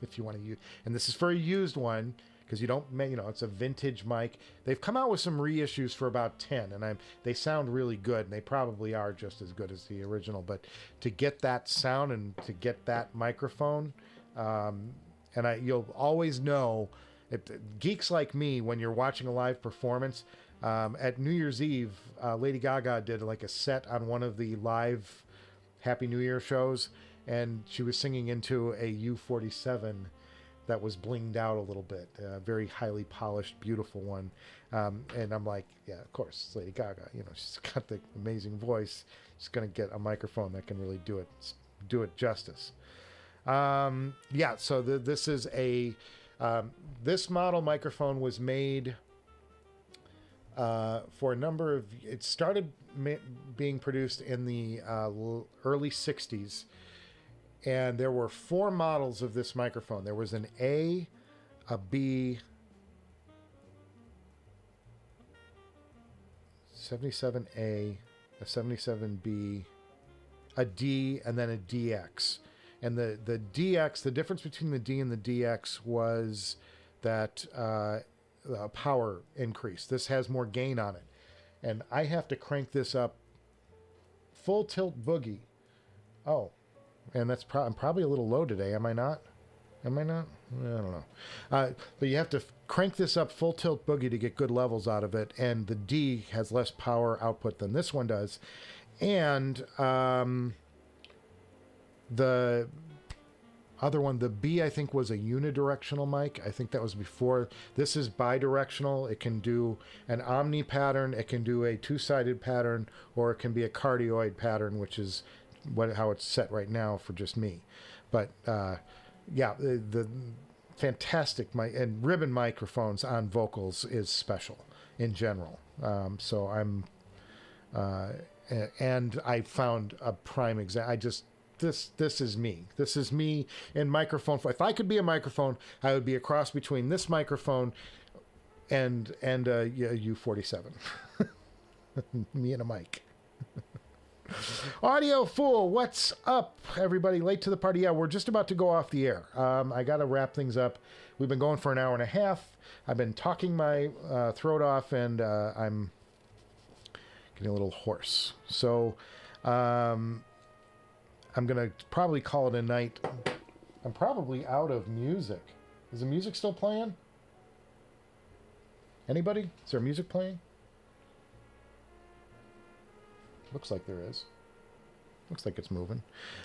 if you want to use. And this is for a used one, because you don't, it's a vintage mic. They've come out with some reissues for about 10, and they sound really good, and they probably are just as good as the original. But to get that sound and to get that microphone, you'll always know, geeks like me, when you're watching a live performance, at New Year's Eve, Lady Gaga did like a set on one of the live Happy New Year shows, and she was singing into a U47 that was blinged out a little bit, a very highly polished, beautiful one. And I'm like, yeah, of course, it's Lady Gaga. She's got the amazing voice. She's going to get a microphone that can really do it justice. So this is this model microphone was made for a number of, it started being produced in the early 60s. And there were 4 models of this microphone. There was an A, a B, 77A, a 77B, a D, and then a DX. And the DX, the difference between the D and the DX was that power increase. This has more gain on it. And I have to crank this up full tilt boogie. Oh. And that's I'm probably a little low today, am I not? I don't know. But you have to crank this up full tilt boogie to get good levels out of it, and the D has less power output than this one does. And the other one, the B, I think was a unidirectional mic. I think that was before. This is bidirectional. It can do an omni pattern, it can do a two-sided pattern, or it can be a cardioid pattern, which is how it's set right now for just me. But the fantastic mic and ribbon microphones on vocals is special in general. So I'm and I found a prime example. This is me. This is me in microphone. If I could be a microphone, I would be a cross between this microphone and a U47. Me and a mic. Audio Fool, what's up, everybody? Late to the party. Yeah, we're just about to go off the air. I got to wrap things up. We've been going for an hour and a half. I've been talking my throat off, and I'm getting a little hoarse. So I'm going to probably call it a night. I'm probably out of music. Is the music still playing? Anybody? Is there music playing? Looks like there is. Looks like it's moving.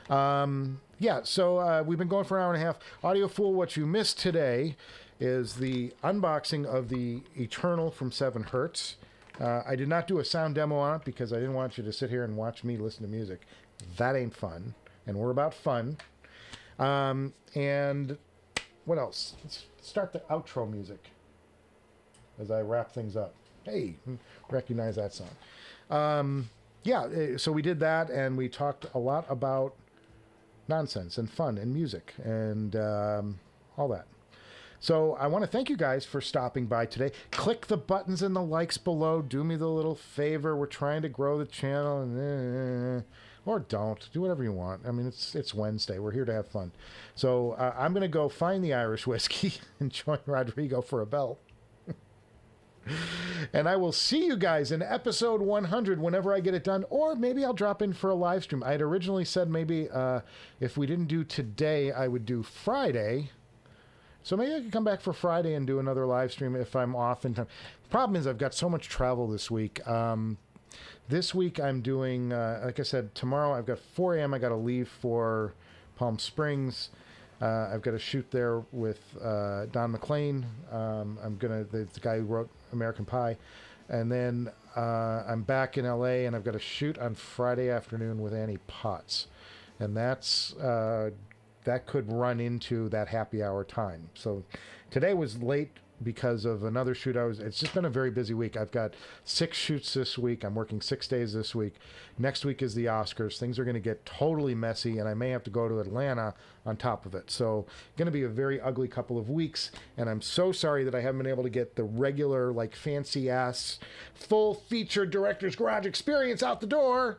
So we've been going for an hour and a half. Audio Fool, what you missed today is the unboxing of the Eternal from 7 Hertz. I did not do a sound demo on it because I didn't want you to sit here and watch me listen to music. That ain't fun. And we're about fun. And what else? Let's start the outro music as I wrap things up. Hey, recognize that song. So we did that, and we talked a lot about nonsense and fun and music and all that. So I want to thank you guys for stopping by today. Click the buttons and the likes below. Do me the little favor. We're trying to grow the channel. Or don't. Do whatever you want. I mean, it's Wednesday. We're here to have fun. So I'm going to go find the Irish whiskey and join Rodrigo for a belt. And I will see you guys in episode 100 whenever I get it done, or maybe I'll drop in for a live stream. I had originally said maybe if we didn't do today, I would do Friday. So maybe I could come back for Friday and do another live stream if I'm off in time. Problem is I've got so much travel this week. This week I'm doing, like I said, tomorrow I've got 4 a.m. I got to leave for Palm Springs. I've got to shoot there with Don McLean. I'm gonna the guy who wrote American Pie, and then I'm back in LA and I've got to shoot on Friday afternoon with Annie Potts, and that's that could run into that happy hour time. So today was late because of another shoot. It's just been a very busy week. I've got 6 shoots this week. I'm working 6 days this week. Next week is the Oscars. Things are going to get totally messy, and I may have to go to Atlanta on top of it. So going to be a very ugly couple of weeks, and I'm so sorry that I haven't been able to get the regular, like, fancy ass full feature director's garage experience out the door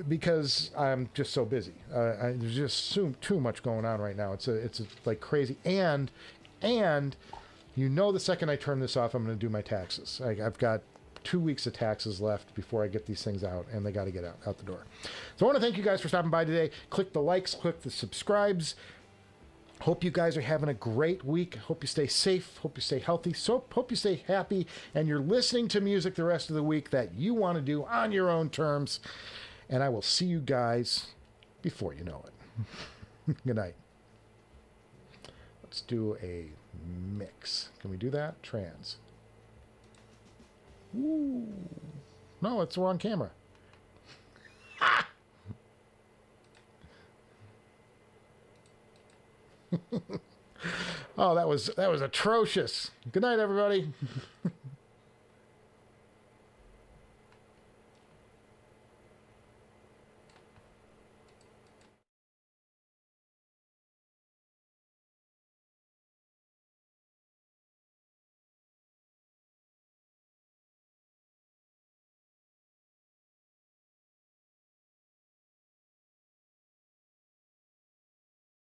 because I'm just so busy. There's just too much going on right now. It's like crazy. And you know, the second I turn this off, I'm going to do my taxes. I've got 2 weeks of taxes left before I get these things out, and they got to get out the door. So I want to thank you guys for stopping by today. Click the likes, click the subscribes. Hope you guys are having a great week. Hope you stay safe. Hope you stay healthy. So hope you stay happy, and you're listening to music the rest of the week that you want to do on your own terms. And I will see you guys before you know it. Good night. Let's do a mix. Can we do that? Trans. Ooh. No, it's the wrong camera. Oh, that was atrocious. Good night, everybody.